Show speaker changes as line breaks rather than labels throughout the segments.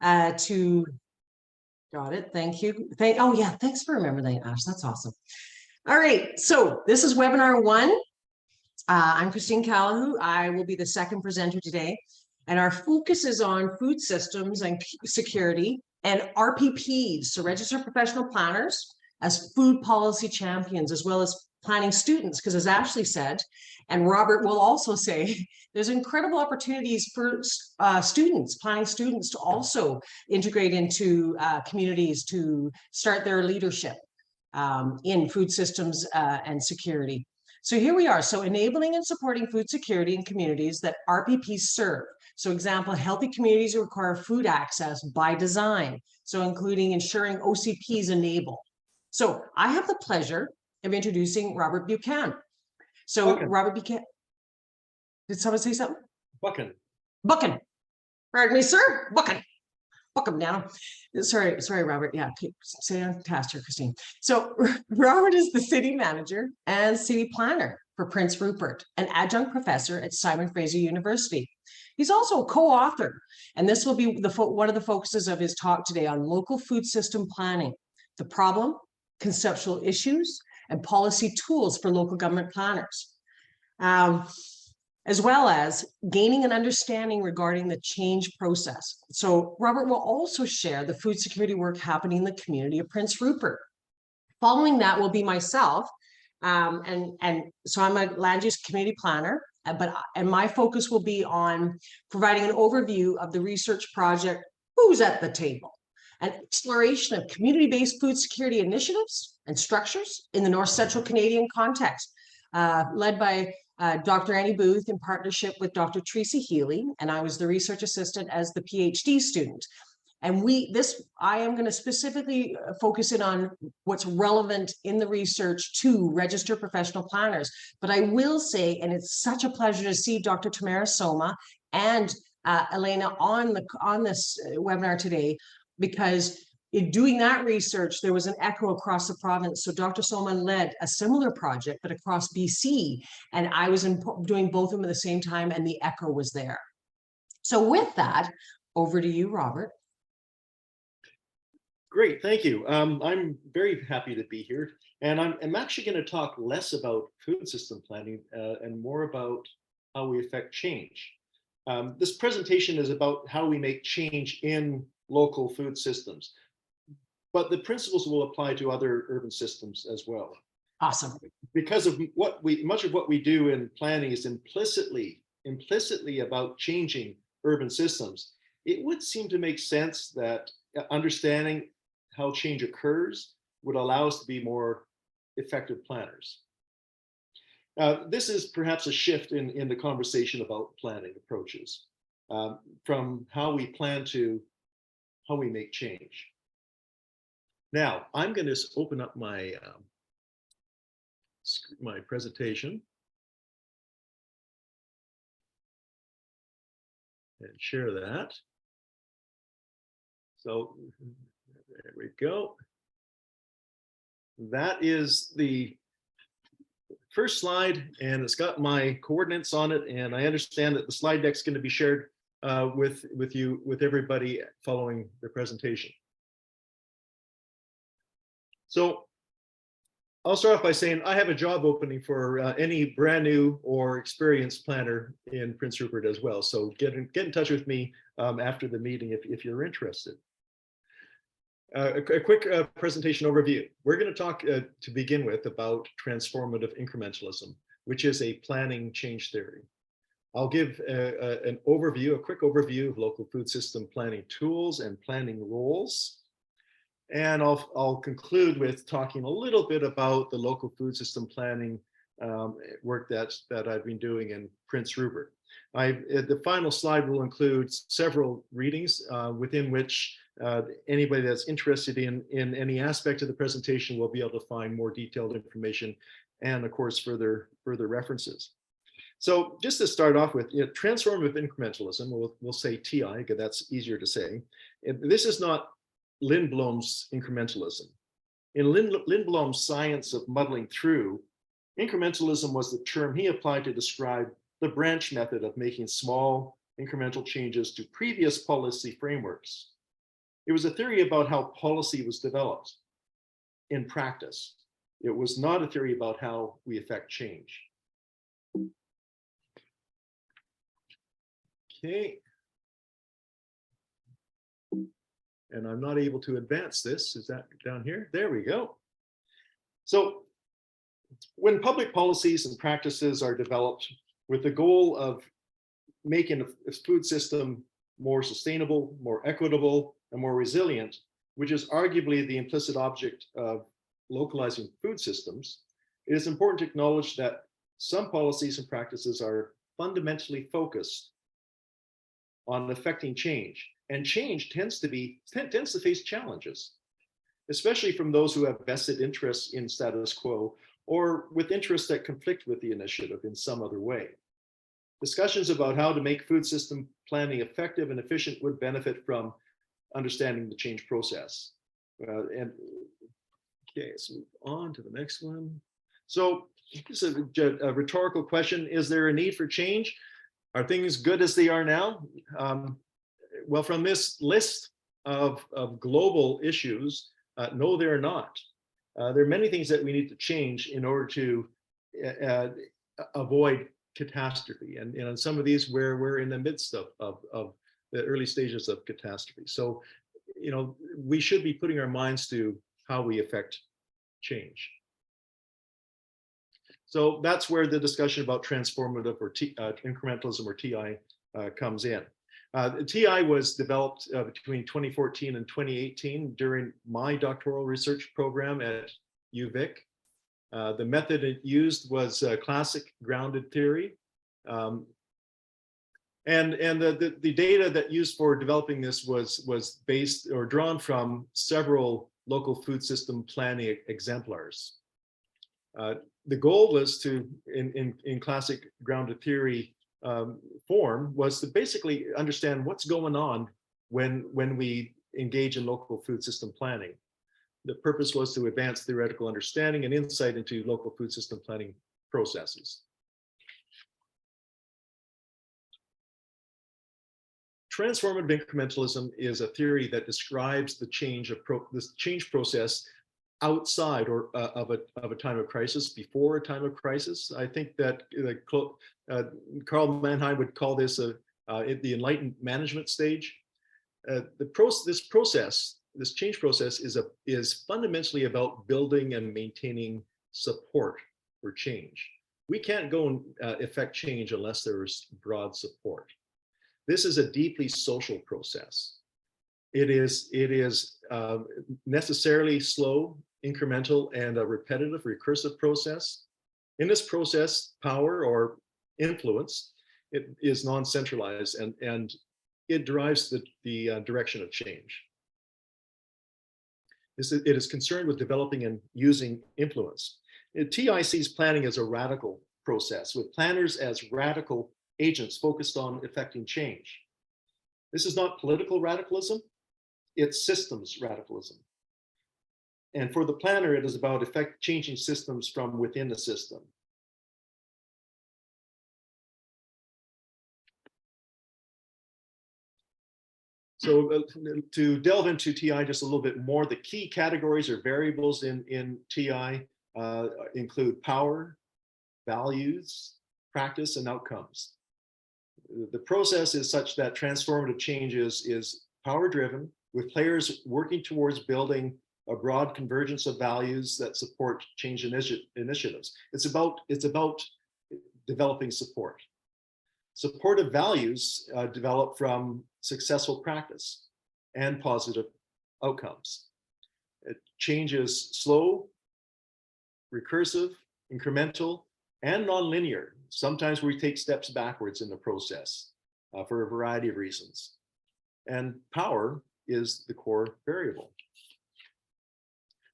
to, got it, thank you. Oh yeah, thanks for remembering that, Ash, that's awesome. All right, so this is webinar 1. I'm Christine Calahoo. I will be the second presenter today, and our focus is on food systems and security and RPPs, so registered professional planners as food policy champions, as well as planning students, because as Ashley said, and Robert will also say, there's incredible opportunities for students, planning students, to also integrate into communities to start their leadership in food systems and security. So here we are. So enabling and supporting food security in communities that RPPs serve. So example, healthy communities require food access by design. So including ensuring OCPs enable. So I have the pleasure of introducing Robert Buchan. So
Buchan.
Robert Buchan, did someone say something?
Buchan.
Buchan. Pardon me, sir. Buchan. Welcome down. Sorry, Robert. Yeah, say on task here, Christine. So Robert is the city manager and city planner for Prince Rupert, an adjunct professor at Simon Fraser University. He's also a co-author, and this will be one of the focuses of his talk today on local food system planning, the problem, conceptual issues, and policy tools for local government planners. As well as gaining an understanding regarding the change process. So Robert will also share the food security work happening in the community of Prince Rupert. Following that will be myself, and so I'm a land use community planner, and my focus will be on providing an overview of the research project, Who's at the Table? An exploration of community-based food security initiatives and structures in the North Central Canadian context, led by Dr. Annie Booth in partnership with Dr. Tracy Healy, and I was the research assistant as the PhD student. And I am going to specifically focus in on what's relevant in the research to registered professional planners. But I will say, and it's such a pleasure to see Dr. Tamara Soma and Elena on this webinar today, because in doing that research, there was an echo across the province. So Dr. Solomon led a similar project, but across BC, and I was doing both of them at the same time, and the echo was there. So with that, over to you, Robert.
Great, thank you. I'm very happy to be here, and I'm actually going to talk less about food system planning and more about how we affect change. This presentation is about how we make change in local food systems, but the principles will apply to other urban systems as well.
Awesome.
Because of much of what we do in planning is implicitly about changing urban systems. It would seem to make sense that understanding how change occurs would allow us to be more effective planners. This is perhaps a shift in the conversation about planning approaches, from how we plan to how we make change. Now, I'm going to open up my my presentation and share that. So there we go. That is the first slide, and it's got my coordinates on it. And I understand that the slide deck is going to be shared with everybody following the presentation. So I'll start off by saying I have a job opening for any brand new or experienced planner in Prince Rupert as well. So get in touch with me after the meeting if you're interested. A quick presentation overview. We're going to talk to begin with about transformative incrementalism, which is a planning change theory. I'll give a quick overview of local food system planning tools and planning roles. And I'll conclude with talking a little bit about the local food system planning work that I've been doing in Prince Rupert. The final slide will include several readings within which anybody that's interested in any aspect of the presentation will be able to find more detailed information and, of course, further references. So just to start off with, transformative incrementalism, we'll say TI, because that's easier to say. This is not Lindblom's incrementalism. In Lindblom's science of muddling through, incrementalism was the term he applied to describe the branch method of making small incremental changes to previous policy frameworks It was a theory about how policy was developed in practice. It was not a theory about how we affect change. Okay. And I'm not able to advance this. Is that down here? There we go. So when public policies and practices are developed with the goal of making a food system more sustainable, more equitable, and more resilient, which is arguably the implicit object of localizing food systems, it is important to acknowledge that some policies and practices are fundamentally focused on affecting change, and change tends to face challenges, especially from those who have vested interests in status quo or with interests that conflict with the initiative in some other way. Discussions about how to make food system planning effective and efficient would benefit from understanding the change process. Okay, let's move on to the next one. So this is a rhetorical question. Is there a need for change? Are things good as they are now? Well, from this list of global issues, no, they're not. There are many things that we need to change in order to avoid catastrophe. And on some of these, we're in the midst of the early stages of catastrophe. So, we should be putting our minds to how we affect change. So that's where the discussion about transformative or incrementalism or TI comes in. TI was developed between 2014 and 2018 during my doctoral research program at UVic. The method it used was classic grounded theory. And the data that used for developing this was based or drawn from several local food system planning exemplars. The goal was to, in classic grounded theory form, was to basically understand what's going on when we engage in local food system planning. The purpose was to advance theoretical understanding and insight into local food system planning processes. Transformative incrementalism is a theory that describes the change process outside or of a time of crisis, before a time of crisis. I think that Karl Mannheim would call this the enlightened management stage. This change process is fundamentally about building and maintaining support for change. We can't go and effect change unless there is broad support. This is a deeply social process. It is necessarily slow, incremental, and a repetitive, recursive process. In this process, power or influence, it is non-centralized, and it drives the direction of change. It is concerned with developing and using influence. TI sees planning as a radical process, with planners as radical agents focused on effecting change. This is not political radicalism, it's systems radicalism. And for the planner, it is about changing systems from within the system. So to delve into TI just a little bit more, the key categories or variables in TI include power, values, practice, and outcomes. The process is such that transformative change is power-driven, with players working towards building a broad convergence of values that support change initiatives. It's about developing support. Supportive values develop from successful practice and positive outcomes. Change is slow, recursive, incremental, and nonlinear. Sometimes we take steps backwards in the process for a variety of reasons. And power is the core variable.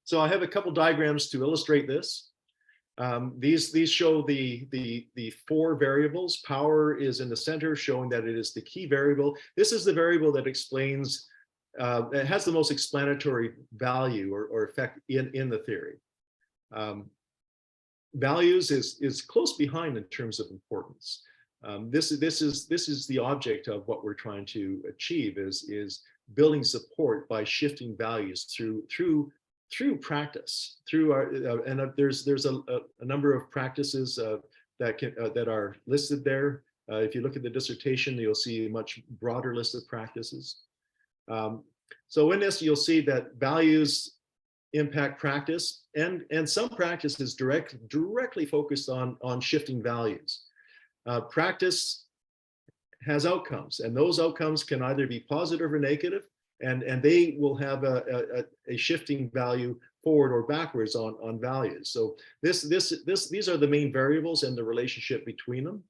So I have a couple diagrams to illustrate this. These show the four variables. Power is in the center, showing that it is the key variable. This is the variable that explains, it has the most explanatory value or effect in the theory. Values is close behind in terms of importance. This is the object of what we're trying to achieve is building support by shifting values through practice, through our there's a number of practices that are listed there. If you look at the dissertation, you'll see a much broader list of practices. So in this, you'll see that values impact practice, and some practices directly focused on shifting values. Practice has outcomes, and those outcomes can either be positive or negative, and they will have a shifting value forward or backwards on values. So these are the main variables and the relationship between them.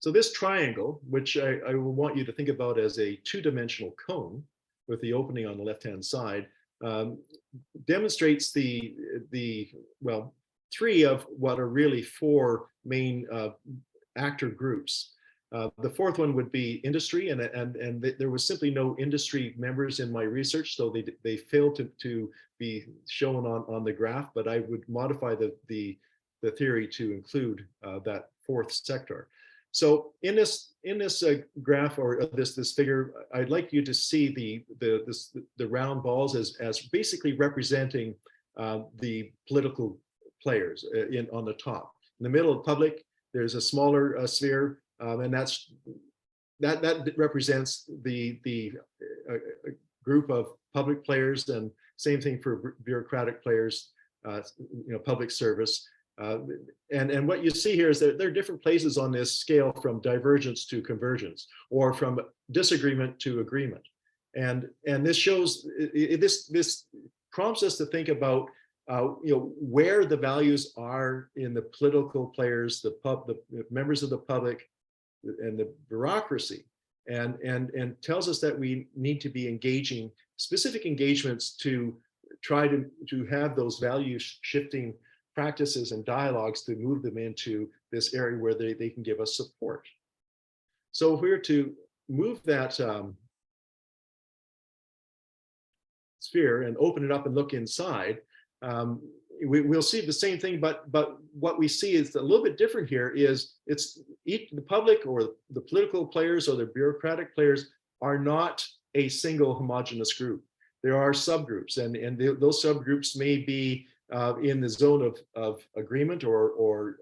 So this triangle, which I will want you to think about as a two-dimensional cone with the opening on the left-hand side, demonstrates well, three of what are really four main actor groups. The fourth one would be industry, and there was simply no industry members in my research, so they failed to be shown on the graph, but I would modify the theory to include that fourth sector. So in this graph, or this figure, I'd like you to see the round balls as basically representing the political players on the top. In the middle of public, there's a smaller sphere, and that represents the group of public players, and same thing for bureaucratic players, public service. And what you see here is that there are different places on this scale, from divergence to convergence, or from disagreement to agreement. And this shows, this prompts us to think about where the values are in the political players, the members of the public, and the bureaucracy, and tells us that we need to be engaging specific engagements to try to have those value shifting practices and dialogues to move them into this area where they can give us support. So if we were to move that sphere and open it up and look inside, we'll see the same thing, but what we see is a little bit different here. Is the public or the political players or the bureaucratic players are not a single homogeneous group. There are subgroups, and those subgroups may be in the zone of agreement or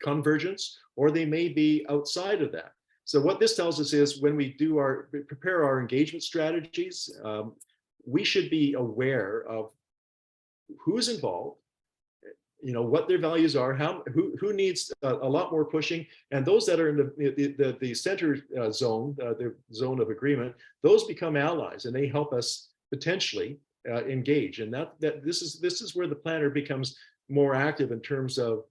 convergence, or they may be outside of that. So what this tells us is, when we prepare our engagement strategies, we should be aware of who's involved, what their values are, who needs a lot more pushing, and those that are in the center zone, the zone of agreement, those become allies, and they help us potentially engage. And this is where the planner becomes more active in terms of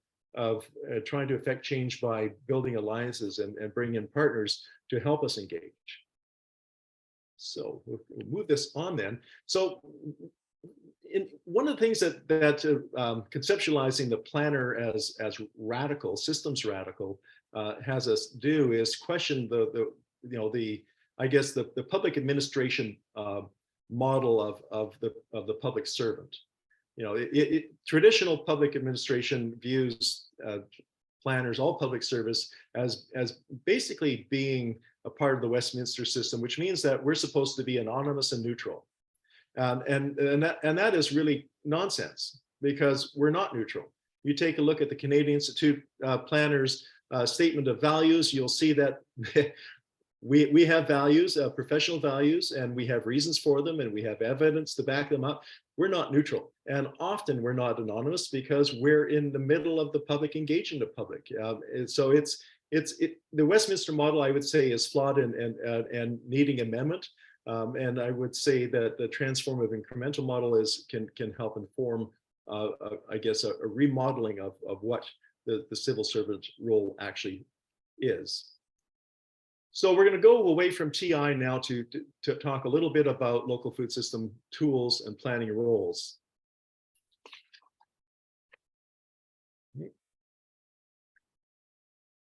trying to affect change by building alliances and bringing in partners to help us engage. So we'll move this on then. So one of the things that conceptualizing the planner as radical, systems radical, has us do is question I guess the public administration model of the public servant. Traditional public administration views planners, all public service, as basically being a part of the Westminster system, which means that we're supposed to be anonymous and neutral. And that is really nonsense, because we're not neutral. You take a look at the Canadian Institute Planners Statement of Values, you'll see that we have values, professional values, and we have reasons for them, and we have evidence to back them up. We're not neutral, and often we're not anonymous because we're in the middle of the public, engaging the public. So the Westminster model, I would say, is flawed and needing amendment. And I would say that the transformative incremental model can help inform, I guess, a remodeling of what the civil servant role actually is. So we're going to go away from TI now to talk a little bit about local food system tools and planning roles.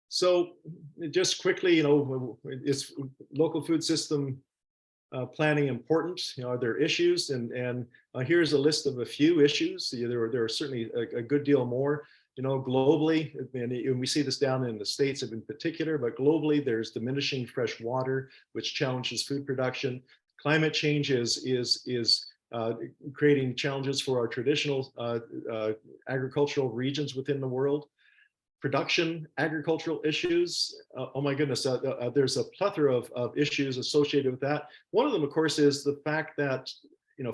So just quickly, is local food system planning important? Are there issues? And here's a list of a few issues. There are certainly a good deal more. globally, and we see this down in the States in particular, but globally, there's diminishing fresh water, which challenges food production. Climate change is creating challenges for our traditional agricultural regions within the world. Production, agricultural issues. Oh my goodness, there's a plethora of issues associated with that. One of them, of course, is the fact that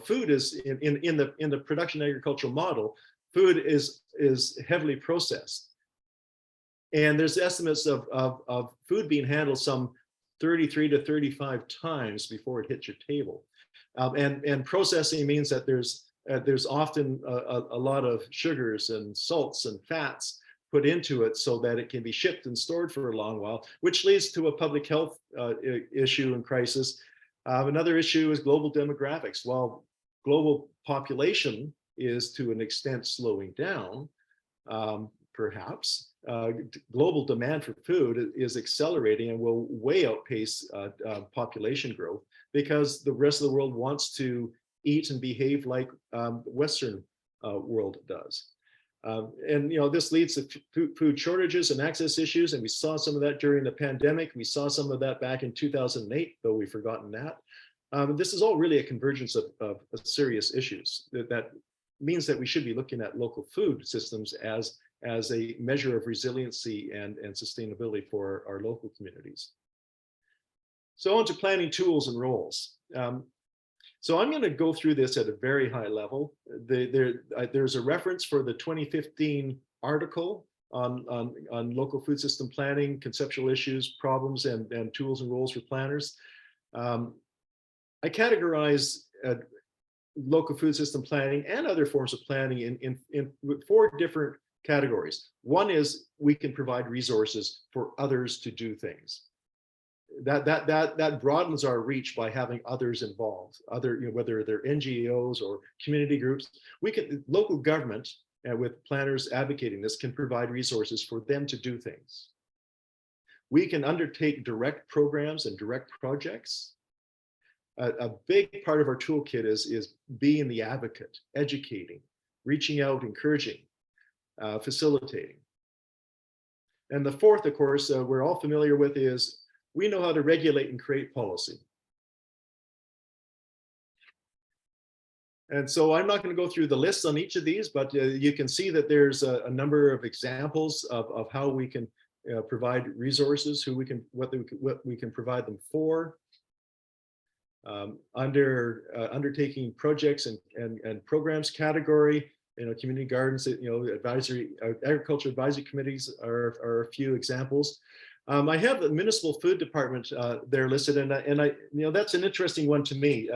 food is in the production agricultural model. Food is heavily processed, and there's estimates of food being handled some 33 to 35 times before it hits your table, and processing means that there's often a lot of sugars and salts and fats put into it so that it can be shipped and stored for a long while, which leads to a public health issue and crisis. Another issue is global demographics. While global population is to an extent slowing down, perhaps, global demand for food is accelerating and will way outpace population growth, because the rest of the world wants to eat and behave like the Western world does. And this leads to food shortages and access issues, and we saw some of that during the pandemic. We saw some of that back in 2008, though we've forgotten that. This is all really a convergence of serious issues that means that we should be looking at local food systems as a measure of resiliency and sustainability for our local communities. So on to planning tools and roles. So I'm going to go through this at a very high level. There's a reference for the 2015 article on local food system planning, conceptual issues, problems, and tools and roles for planners. I categorize local food system planning and other forms of planning in 4 different categories. One is we can provide resources for others to do things. That broadens our reach by having others involved, whether they're NGOs or community groups. Local government, with planners advocating this, can provide resources for them to do things. We can undertake direct programs and direct projects. A big part of our toolkit is being the advocate, educating, reaching out, encouraging, facilitating. And the fourth, of course, we're all familiar with, is we know how to regulate and create policy. And so I'm not going to go through the lists on each of these, but you can see that there's a number of examples of how we can provide resources, what we can provide them for. Under undertaking projects and programs category, community gardens, agriculture advisory committees are a few examples. I have the municipal food department there listed, and I that's an interesting one to me.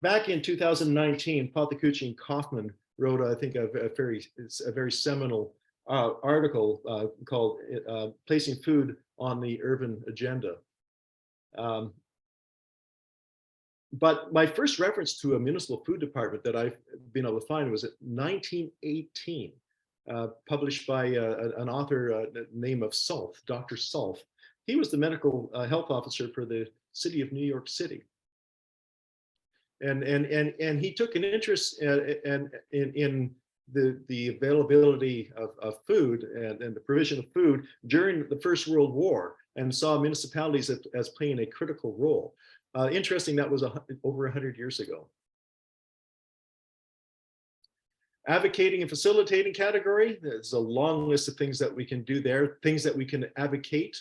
Back in 2019, Pothucucci and Kaufman wrote, I think, a very seminal article called "Placing Food on the Urban Agenda." But my first reference to a municipal food department that I've been able to find was at 1918. Published by an author name of Sulf, Dr. Sulf. He was the medical health officer for the city of New York City. And he took an interest in the availability of food and the provision of food during the First World War, and saw municipalities as playing a critical role. Interesting, that was over 100 years ago. Advocating and facilitating category, there's a long list of things that we can do there, things that we can advocate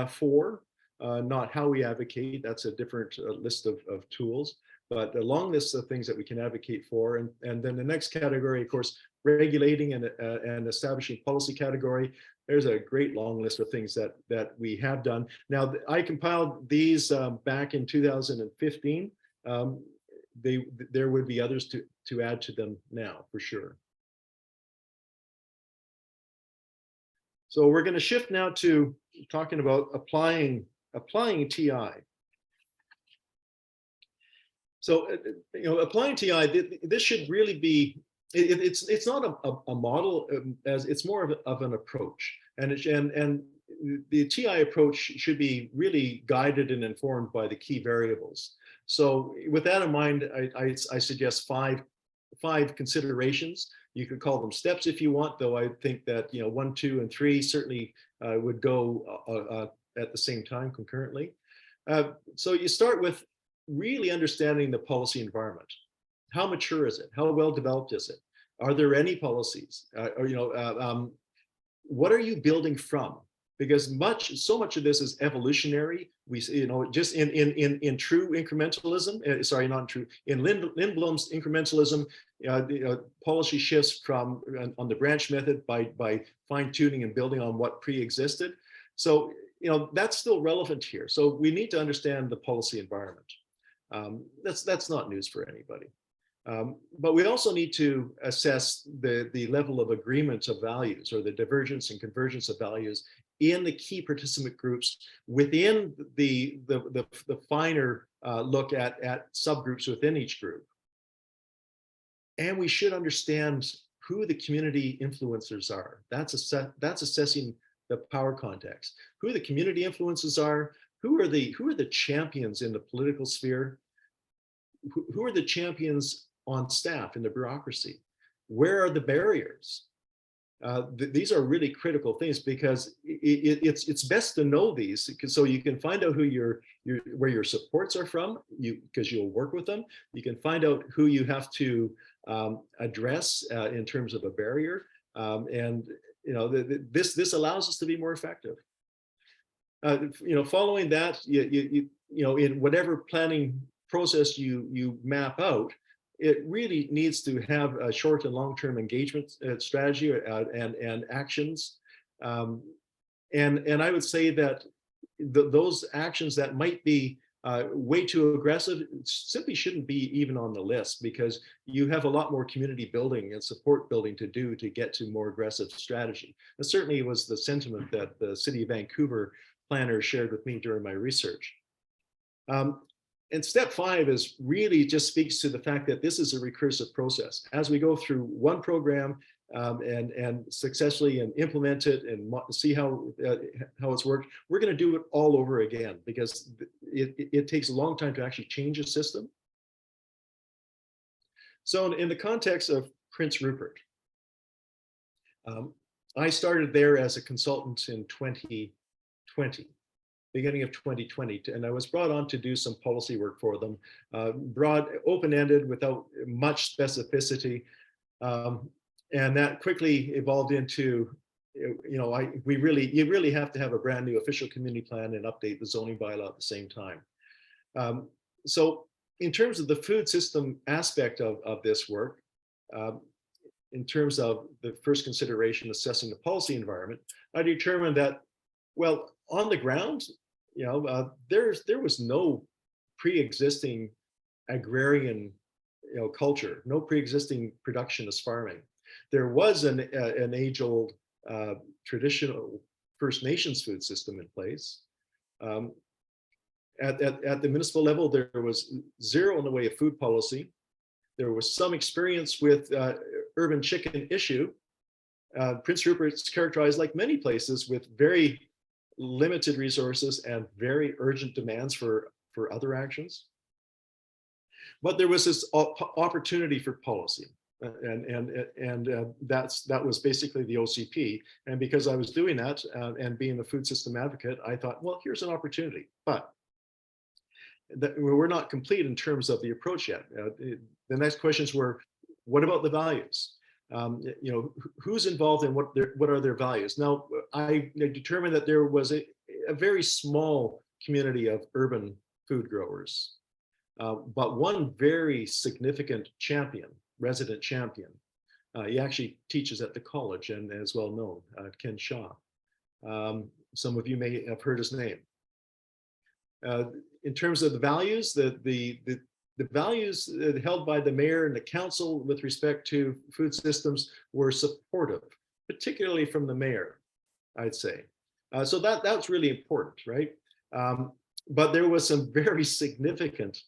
for, not how we advocate. That's a different list of tools, but a long list of things that we can advocate for. And then the next category, of course, regulating and establishing policy category. There's a great long list of things that we have done. Now, I compiled these back in 2015. There would be others to add to them now, for sure. So we're going to shift now to talking about applying TI. So applying TI, this should really be, it's not a model, as it's more of an approach, and the TI approach should be really guided and informed by the key variables. So with that in mind, I suggest five considerations. You could call them steps if you want, though I think that 1, 2, and 3 certainly would go at the same time concurrently. So you start with really understanding the policy environment. How mature is it? How well developed is it? Are there any policies? What are you building from? Because so much of this is evolutionary. We, just in true incrementalism, sorry, not true, in Lindblom's incrementalism, policy shifts from on the branch method by fine tuning and building on what pre-existed. So, that's still relevant here. So we need to understand the policy environment. That's not news for anybody. But we also need to assess the level of agreement of values, or the divergence and convergence of values in the key participant groups within the finer look at subgroups within each group. And we should understand who the community influencers are. That's assessing the power context. Who the community influences are, who are the champions in the political sphere, who are the champions on staff in the bureaucracy, where are the barriers? These are really critical things, because it's best to know these, so you can find out where your supports are from, because you'll work with them. You can find out who you have to address in terms of a barrier, and this allows us to be more effective. Following that, in whatever planning process you map out, it really needs to have a short and long-term engagement strategy and actions. And I would say that those actions that might be way too aggressive simply shouldn't be even on the list, because you have a lot more community building and support building to do to get to more aggressive strategy. And certainly was the sentiment that the City of Vancouver planners shared with me during my research. And step 5 is really just speaks to the fact that this is a recursive process. As we go through one program and successfully and implement it and see how it's worked, we're going to do it all over again, because it takes a long time to actually change a system. So in the context of Prince Rupert, I started there as a consultant in 2020. Beginning of 2020, and I was brought on to do some policy work for them, broad, open-ended, without much specificity, and that quickly evolved into, you really have to have a brand new official community plan and update the zoning bylaw at the same time. So in terms of the food system aspect of this work, in terms of the first consideration, assessing the policy environment, I determined that, well, on the ground, there was no pre-existing agrarian, culture, no pre-existing productionist farming. There was an age-old traditional First Nations food system in place. At the municipal level, there was zero in the way of food policy. There was some experience with urban chicken issue. Prince Rupert's characterized, like many places, with very limited resources and very urgent demands for other actions. But there was this opportunity for policy, and that was basically the OCP. And because I was doing that and being a food system advocate, I thought, well, here's an opportunity. But we're not complete in terms of the approach yet. The next questions were, what about the values? Who's involved and what are their values? Now, I determined that there was a very small community of urban food growers, but one very significant champion, resident champion. He actually teaches at the college and is well known, Ken Shaw. Some of you may have heard his name. In terms of the values, the values held by the mayor and the council with respect to food systems were supportive, particularly from the mayor, I'd say. So that's really important, right? But there was some very significant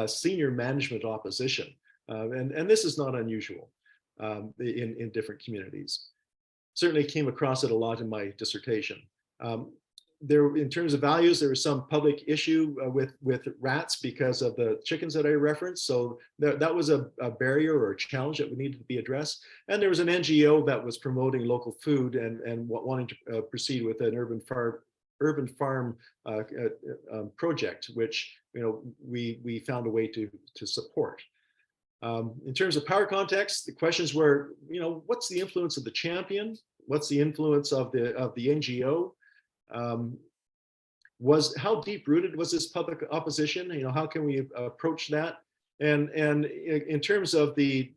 senior management opposition, and this is not unusual in different communities. Certainly came across it a lot in my dissertation. there, in terms of values, there was some public issue with rats because of the chickens that I referenced. So that was a barrier or a challenge that needed to be addressed. And there was an NGO that was promoting local food and wanting to proceed with an urban farm project, which we found a way to support. In terms of power context, the questions were, what's the influence of the champion? What's the influence of the NGO? How deep rooted was this public opposition? How can we approach that? And in terms of the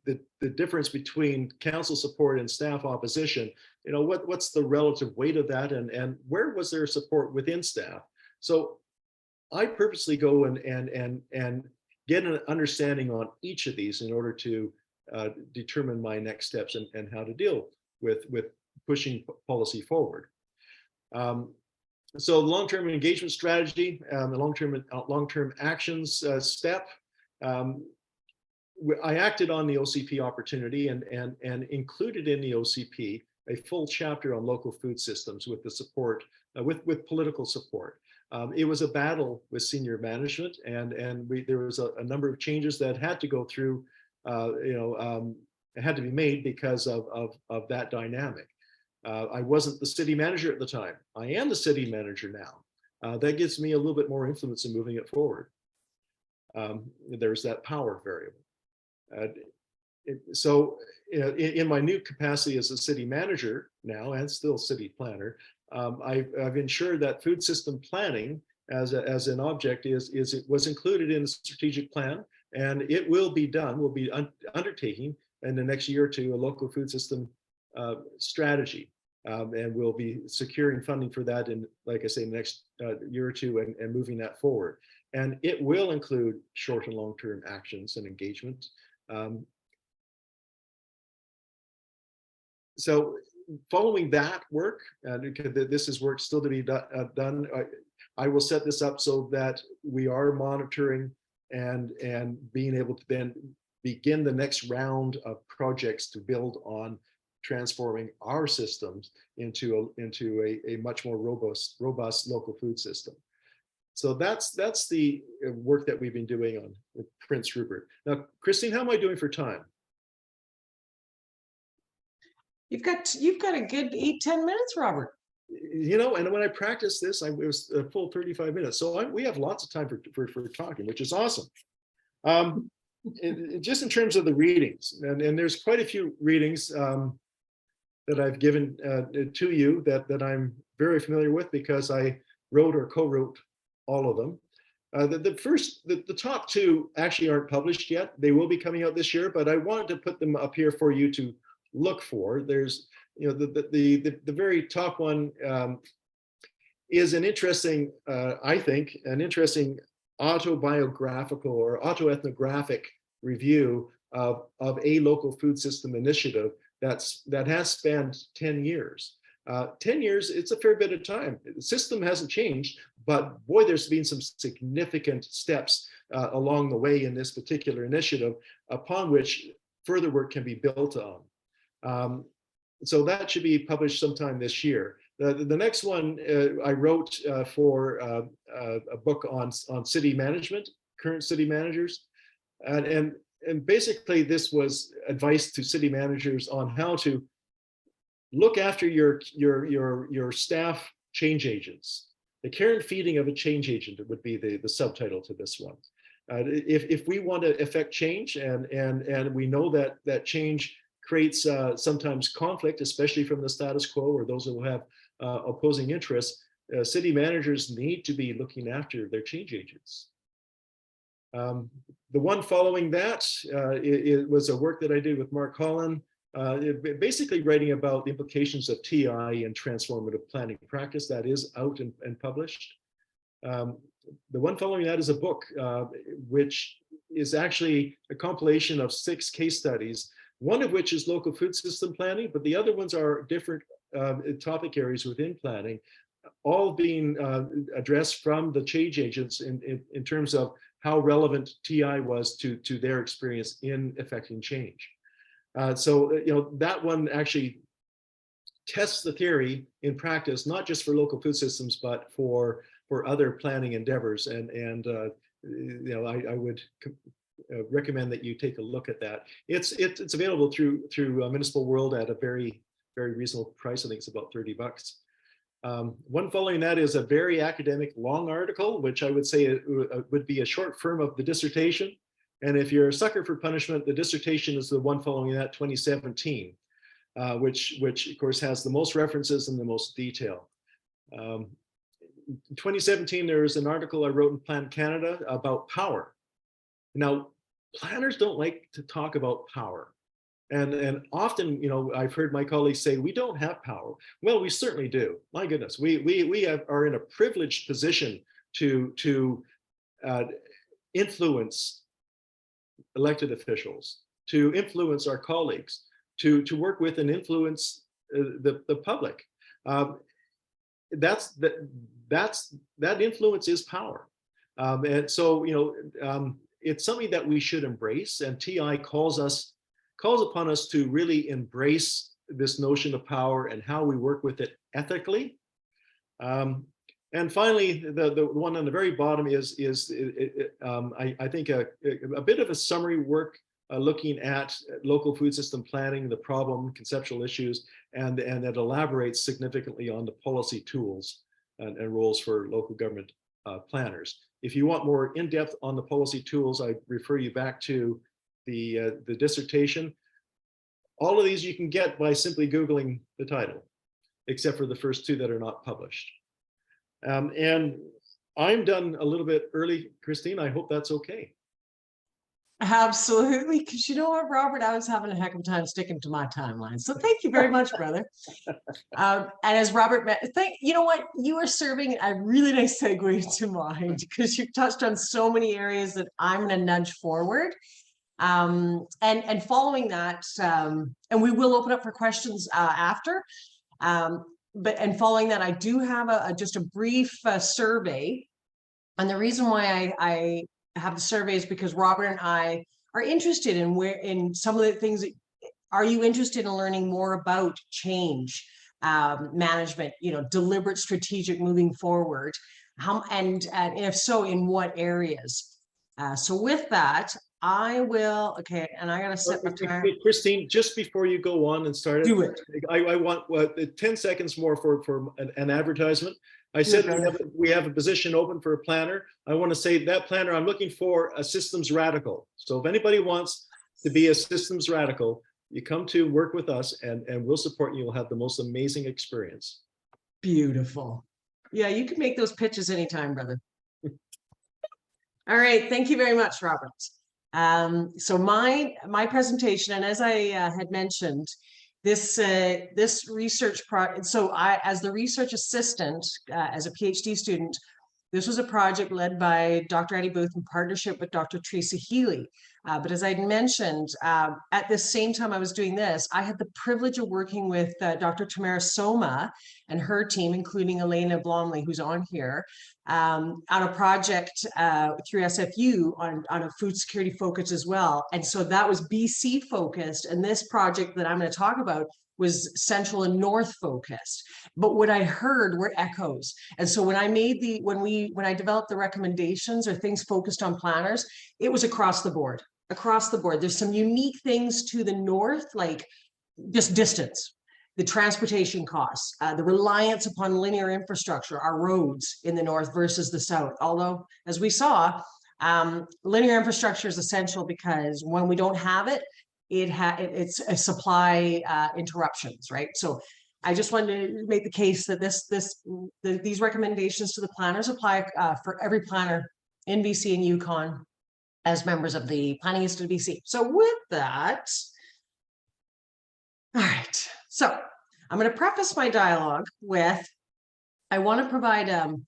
difference between council support and staff opposition, what's the relative weight of that, and where was there support within staff? So I purposely go and get an understanding on each of these in order to determine my next steps and how to deal with pushing policy forward. So the long-term engagement strategy, the long-term actions step. I acted on the OCP opportunity and included in the OCP a full chapter on local food systems with the support, with political support. It was a battle with senior management, and there was a number of changes that had to go through, it had to be made because of that dynamic. I wasn't the city manager at the time. I am the city manager now. That gives me a little bit more influence in moving it forward. There's that power variable. So in my new capacity as a city manager now and still city planner, I've ensured that food system planning as an object was included in the strategic plan, and it will be done. We'll be undertaking in the next year or two a local food system strategy, and we'll be securing funding for that in, like I say, the next year or two, and moving that forward. And it will include short and long-term actions and engagement. So following that work, this is work still to be done, I will set this up so that we are monitoring and being able to then begin the next round of projects to build on transforming our systems into a much more robust local food system. So that's the work that we've been doing on with Prince Rupert. Now, Christine, how am I doing for time?
You've got a good 8-10 minutes, Robert.
And when I practiced this, it was a full 35 minutes. So we have lots of time for talking, which is awesome. Just in terms of the readings, and there's quite a few readings that I've given to you that I'm very familiar with because I wrote or co-wrote all of them. The top two actually aren't published yet. They will be coming out this year, but I wanted to put them up here for you to look for. There's, the very top one is an interesting, I think, an interesting autobiographical or autoethnographic review of a local food system initiative that has spanned 10 years. 10 years, it's a fair bit of time. The system hasn't changed, but boy, there's been some significant steps along the way in this particular initiative upon which further work can be built on. So that should be published sometime this year. The next one I wrote for a book on city management, current city managers. And basically this was advice to city managers on how to look after your staff change agents. The care and feeding of a change agent would be the subtitle to this one. If we want to affect change, and we know that change creates sometimes conflict, especially from the status quo or those who have opposing interests, city managers need to be looking after their change agents. The one following that, it was a work that I did with Mark Holland, basically writing about the implications of TI and transformative planning practice. That is out and published. The one following that is a book, which is actually a compilation of 6 case studies, one of which is local food system planning, but the other ones are different topic areas within planning, all being addressed from the change agents in terms of how relevant TI was to their experience in affecting change. So that one actually tests the theory in practice, not just for local food systems, but for other planning endeavors. And I would recommend that you take a look at that. It's available through Municipal World at a very reasonable price. I think it's about $30. One following that is a very academic long article, which I would say would be a short form of the dissertation. And if you're a sucker for punishment, the dissertation is the one following that, 2017, which of course has the most references and the most detail. In 2017, there was an article I wrote in Plan Canada about power. Now, planners don't like to talk about power. And often, I've heard my colleagues say, we don't have power. Well, we certainly do. My goodness, we are in a privileged position to influence elected officials, to influence our colleagues, to work with and influence the public. That influence is power. And so, it's something that we should embrace, and TI calls upon us to really embrace this notion of power and how we work with it ethically. And finally, the one on the very bottom is I think a bit of a summary work looking at local food system planning, the problem, conceptual issues, and that elaborates significantly on the policy tools and roles for local government planners. If you want more in-depth on the policy tools, I refer you back to the dissertation. All of these you can get by simply Googling the title, except for the first two that are not published. And I'm done a little bit early, Christine. I hope that's okay.
Absolutely, because you know what, Robert, I was having a heck of a time sticking to my timeline. So thank you very much, brother. And as Robert, you know what, you are serving a really nice segue into mine, because you've touched on so many areas that I'm going to nudge forward. And following that, and we will open up for questions after. And following that, I do have just a brief survey. And the reason why I have the survey is because Robert and I are interested in some of the things that, are you interested in learning more about change management, deliberate strategic moving forward, and if so, in what areas? So with that, I will, okay, and I gotta set my time.
Christine, just before you go on and start
Do it.
I want 10 seconds more for an advertisement. I said we have a position open for a planner. I want to say that planner, I'm looking for a systems radical. So if anybody wants to be a systems radical, you come to work with us and we'll support you. You'll have the most amazing experience.
Beautiful. Yeah, you can make those pitches anytime, brother. All right, thank you very much, Robert. So my presentation, and as I had mentioned, this research project. So I, as the research assistant, as a PhD student, this was a project led by Dr. Addie Booth in partnership with Dr. Teresa Healy. But as I mentioned, at the same time I was doing this, I had the privilege of working with Dr. Tamara Soma and her team, including Elena Blomley, who's on here, on a project through SFU on a food security focus as well. And so that was BC focused. And this project that I'm going to talk about was central and north focused. But what I heard were echoes. And so when I made when I developed the recommendations or things focused on planners, it was across the board. Across the board. There's some unique things to the north, like just distance, the transportation costs, the reliance upon linear infrastructure, our roads in the north versus the south. Although, as we saw, linear infrastructure is essential because when we don't have it, it's a supply interruptions, right? So I just wanted to make the case that these recommendations to the planners apply for every planner in BC and Yukon as members of the Planning Institute of BC. So with that, all right. So I'm going to preface my dialogue with, I want to provide a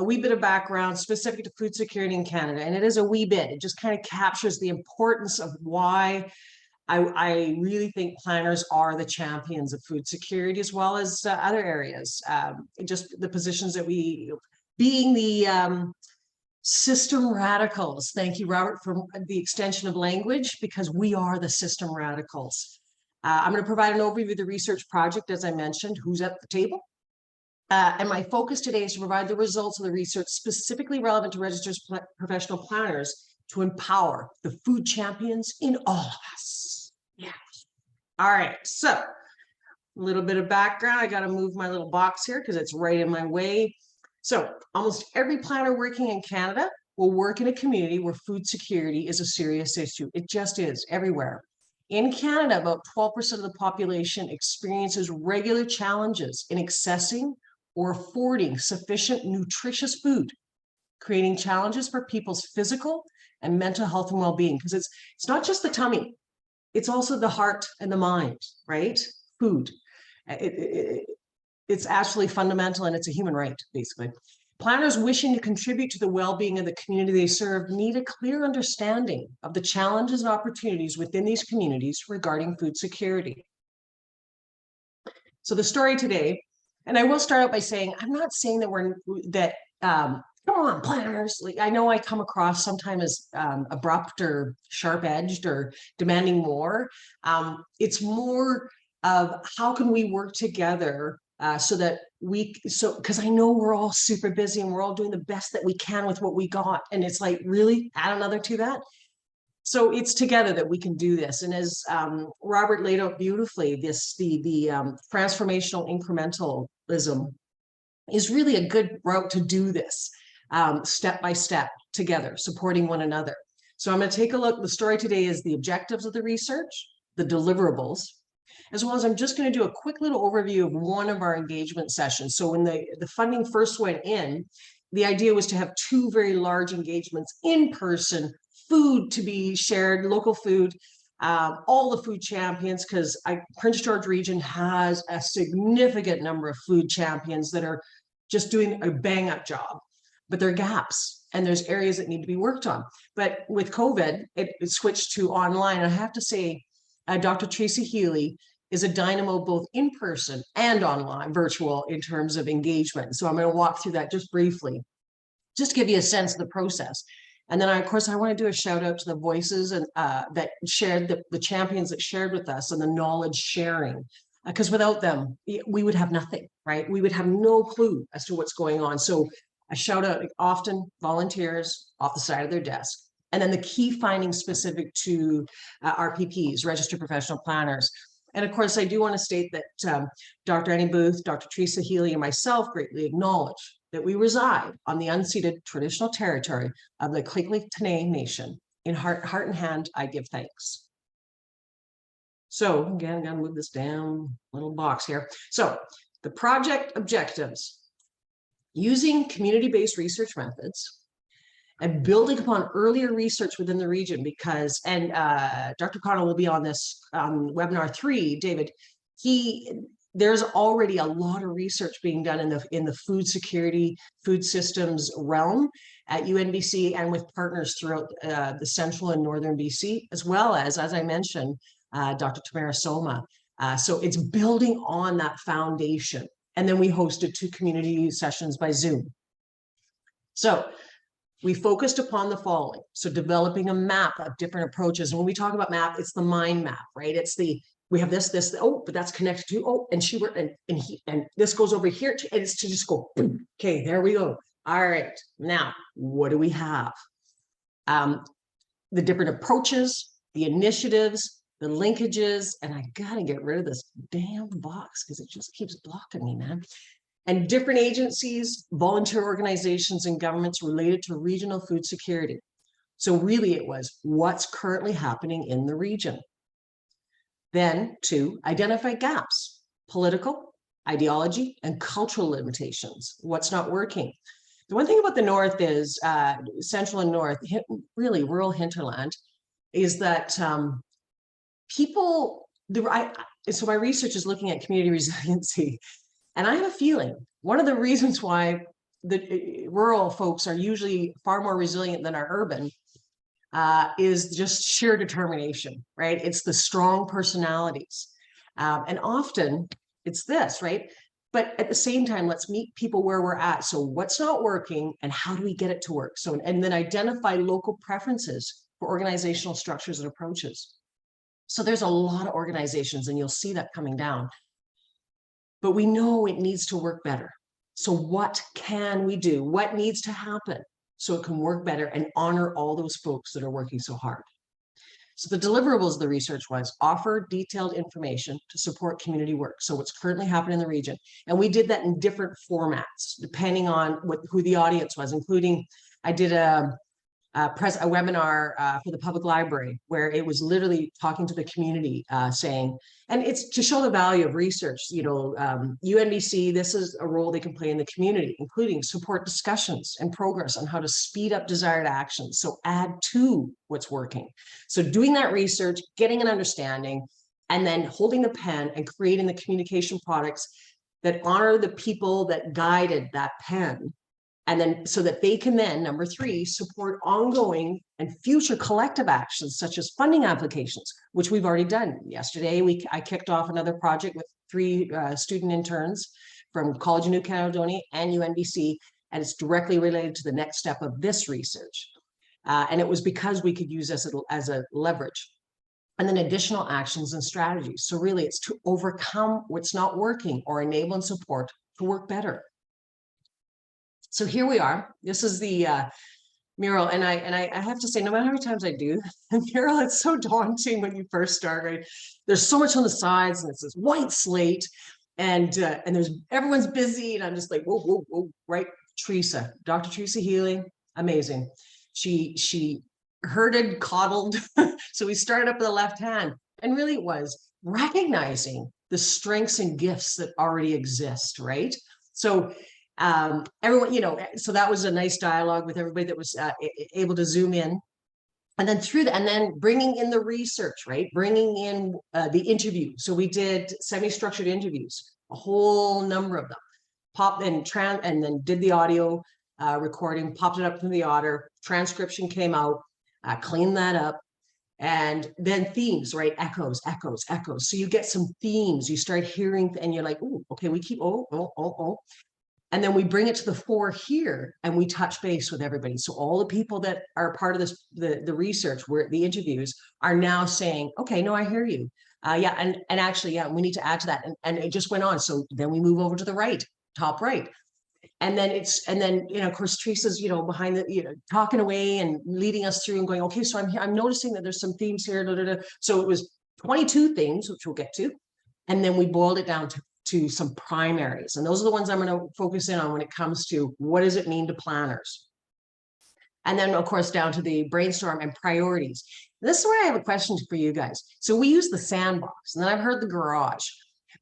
wee bit of background specific to food security in Canada. And it is a wee bit, it just kind of captures the importance of why I really think planners are the champions of food security, as well as other areas. Just the positions that being the system radicals. Thank you, Robert, for the extension of language, because we are the system radicals. I'm going to provide an overview of the research project, as I mentioned, who's at the table. And my focus today is to provide the results of the research specifically relevant to registered professional planners to empower the food champions in all of us. Yeah. All right. So a little bit of background. I got to move my little box here because it's right in my way. So almost every planner working in Canada will work in a community where food security is a serious issue. It just is everywhere. In Canada, about 12% of the population experiences regular challenges in accessing or affording sufficient nutritious food, creating challenges for people's physical and mental health and well-being, because it's not just the tummy, it's also the heart and the mind, right? Food. It's absolutely fundamental, and it's a human right, basically. Planners wishing to contribute to the well-being of the community they serve need a clear understanding of the challenges and opportunities within these communities regarding food security. So the story today, and I will start out by saying, I'm not saying that come on, planners. Like, I know I come across sometimes as abrupt or sharp-edged or demanding more. It's more of how can we work together because I know we're all super busy and we're all doing the best that we can with what we got. And it's like, really add another to that. So it's together that we can do this. And as Robert laid out beautifully, the transformational incrementalism is really a good route to do this step by step together, supporting one another. So I'm going to take a look. The story today is the objectives of the research, the deliverables, as well as I'm just going to do a quick little overview of one of our engagement sessions. So when the funding first went in, the idea was to have two very large engagements in person, food to be shared, local food, all the food champions, because Prince George region has a significant number of food champions that are just doing a bang up job, but there are gaps and there's areas that need to be worked on. But with COVID, it switched to online. I have to say, Dr. Tracy Healy is a dynamo both in person and online, virtual, in terms of engagement. So I'm going to walk through that just briefly, just to give you a sense of the process. And then, of course, I want to do a shout out to the voices and that shared, the champions that shared with us, and the knowledge sharing, because without them, we would have nothing, right? We would have no clue as to what's going on. So I shout out often volunteers off the side of their desk. And then the key findings specific to RPPs, registered professional planners. And of course, I do want to state that Dr. Annie Booth, Dr. Teresa Healy, and myself greatly acknowledge that we reside on the unceded traditional territory of the Kwiklik-Tene Nation. In heart and hand, I give thanks. So again, I'm going to move this down, little box here. So the project objectives: using community-based research methods and building upon earlier research within the region, because, and Dr. Connell will be on this webinar 3, David, there's already a lot of research being done in the food security, food systems realm at UNBC and with partners throughout the central and northern BC, as well as I mentioned, Dr. Tamara Soma. So it's building on that foundation. And then we hosted 2 community sessions by Zoom. So we focused upon the following. So developing a map of different approaches. And when we talk about map, it's the mind map, right? It's we have this, oh, but that's connected to, and she worked, and this goes over here, and it's to just go, okay, there we go. All right, now, what do we have? The different approaches, the initiatives, the linkages, and I gotta get rid of this damn box because it just keeps blocking me, man. And different agencies, volunteer organizations, and governments related to regional food security. So really it was what's currently happening in the region. Then 2, identify gaps, political, ideology, and cultural limitations. What's not working? The one thing about the North is, Central and North, really rural hinterland, is that so my research is looking at community resiliency. And I have a feeling one of the reasons why the rural folks are usually far more resilient than our urban is just sheer determination, right? It's the strong personalities. And often it's this, right? But at the same time, let's meet people where we're at. So what's not working and how do we get it to work? So, and then identify local preferences for organizational structures and approaches. So there's a lot of organizations, and you'll see that coming down. But we know it needs to work better. So what can we do? What needs to happen so it can work better and honor all those folks that are working so hard? So the deliverables of the research was offer detailed information to support community work. So what's currently happening in the region. And we did that in different formats, depending on who the audience was, including I did a webinar for the public library where it was literally talking to the community saying, and it's to show the value of research, UNBC, this is a role they can play in the community, including support discussions and progress on how to speed up desired actions. So add to what's working. So doing that research, getting an understanding, and then holding the pen and creating the communication products that honor the people that guided that pen. And then so that they can then, number 3, support ongoing and future collective actions, such as funding applications, which we've already done. Yesterday, I kicked off another project with 3 student interns from College of New Caledonia and UNBC, and it's directly related to the next step of this research. And it was because we could use this as a leverage. And then additional actions and strategies. So really, it's to overcome what's not working or enable and support to work better. So here we are. This is the mural, and I have to say, no matter how many times I do the mural, it's so daunting when you first start. Right, there's so much on the sides, and it's this white slate, and there's everyone's busy, and I'm just like, whoa, whoa, whoa, right? Teresa, Dr. Teresa Healy, amazing. She herded, coddled. So we started up with the left hand, and really it was recognizing the strengths and gifts that already exist, right? So everyone, so that was a nice dialogue with everybody that was able to zoom in, and then through that, and then bringing in the research, right? Bringing in the interview. So we did semi-structured interviews, a whole number of them, and then did the audio recording, popped it up from the otter, transcription came out, cleaned that up. And then themes, right? Echoes, echoes, echoes. So you get some themes, you start hearing, and you're like, oh, okay, we keep, oh. And then we bring it to the fore here, and we touch base with everybody. So all the people that are part of this, the research, where the interviews are now saying, okay, no, I hear you. Yeah, and actually, yeah, we need to add to that. And it just went on. So then we move over to the right, top right. And then of course, Teresa's, behind the, talking away and leading us through and going, okay, so I'm noticing that there's some themes here. So it was 22 themes, which we'll get to. And then we boiled it down to some primaries. And those are the ones I'm going to focus in on when it comes to what does it mean to planners. And then, of course, down to the brainstorm and priorities. This is where I have a question for you guys. So we use the sandbox, and then I've heard the garage,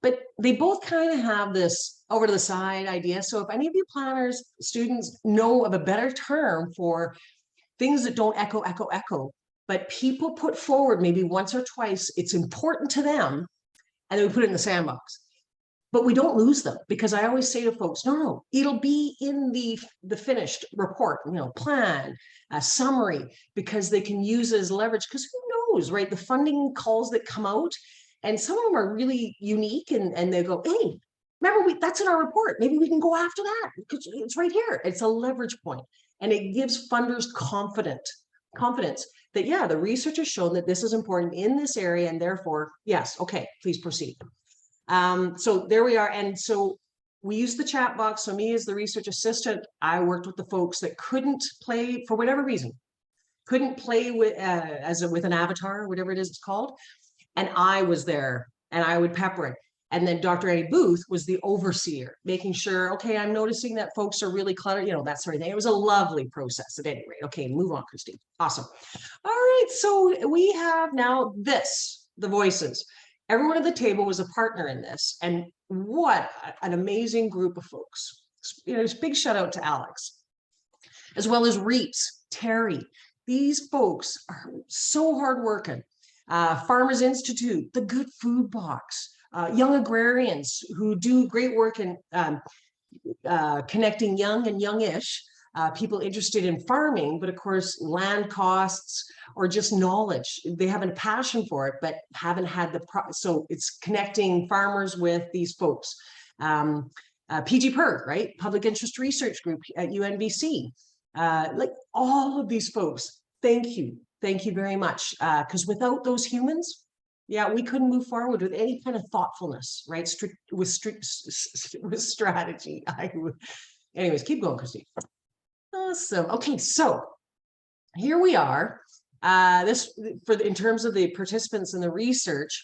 but they both kind of have this over to the side idea. So if any of you planners, students know of a better term for things that don't echo, but people put forward maybe once or twice, it's important to them, and then we put it in the sandbox. But we don't lose them, because I always say to folks, no, it'll be in the finished report, plan, a summary, because they can use it as leverage, because who knows, right? The funding calls that come out, and some of them are really unique, and they go, hey, remember, that's in our report. Maybe we can go after that, because it's right here. It's a leverage point, and it gives funders confidence that, yeah, the research has shown that this is important in this area, and therefore, yes, okay, please proceed. So there we are. And so we use the chat box. So me as the research assistant, I worked with the folks that couldn't play for whatever reason, couldn't play with with an avatar, whatever it is it's called. And I was there, and I would pepper it. And then Dr. Eddie Booth was the overseer, making sure, okay, I'm noticing that folks are really cluttered, that sort of thing. It was a lovely process at any rate. Okay, move on, Christine. Awesome. All right, so we have now the voices. Everyone at the table was a partner in this, and what an amazing group of folks. Big shout out to Alex, as well as Reeps, Terry. These folks are so hardworking. Farmers Institute, the Good Food Box, Young Agrarians, who do great work in connecting young and youngish people interested in farming, but of course, land costs or just knowledge. They have a passion for it, but haven't had so it's connecting farmers with these folks. PG PERG, right? Public Interest Research Group at UNBC. Like all of these folks, thank you very much. Because without those humans, Yeah, we couldn't move forward with any kind of thoughtfulness, right? With strategy. Anyways, keep going, Christine. Awesome. Okay, so here we are. In terms of the participants in the research,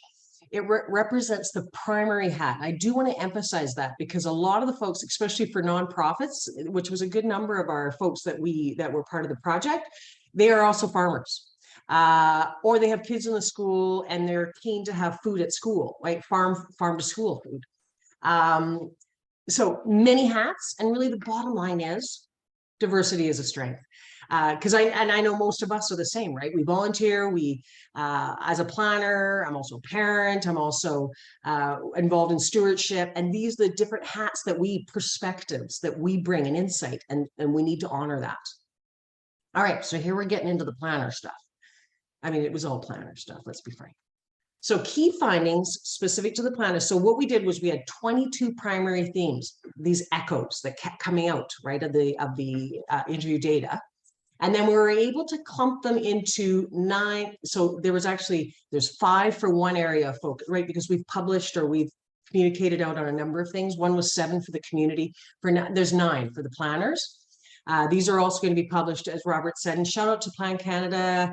it represents the primary hat. I do want to emphasize that because a lot of the folks, especially for nonprofits, which was a good number of our folks that were part of the project, they are also farmers. Or they have kids in the school and they're keen to have food at school, right? Farm to school food. So many hats, and really the bottom line is diversity is a strength. Because I know most of us are the same, right? We volunteer, as a planner, I'm also a parent, I'm also involved in stewardship, and these are the different hats perspectives that we bring an insight, and we need to honor that. All right, so here we're getting into the planner stuff. I mean, it was all planner stuff, let's be frank. So key findings specific to the planner. So what we did was we had 22 primary themes, these echoes that kept coming out, right, of the interview data. And then we were able to clump them into 9. So there's 5 for one area of focus, right? Because we've published or we've communicated out on a number of things. One was 7 for the community. There's 9 for the planners. These are also going to be published, as Robert said, and shout out to Plan Canada.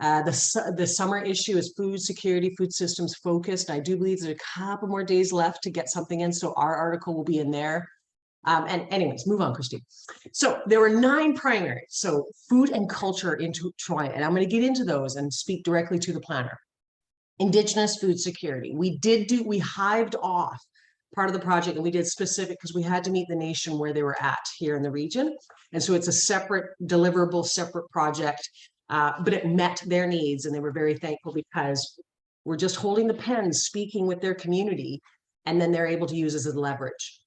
The summer issue is food security, food systems focused. I do believe there's a couple more days left to get something in, so our article will be in there. And anyways, move on, Christine. So there were 9 primaries. So food and culture intertwined, and I'm going to get into those and speak directly to the planner. Indigenous food security. We hived off part of the project, and we did specific because we had to meet the nation where they were at here in the region. And so it's a separate deliverable, separate project, but it met their needs, and they were very thankful because we're just holding the pen, speaking with their community, and then they're able to use as a leverage.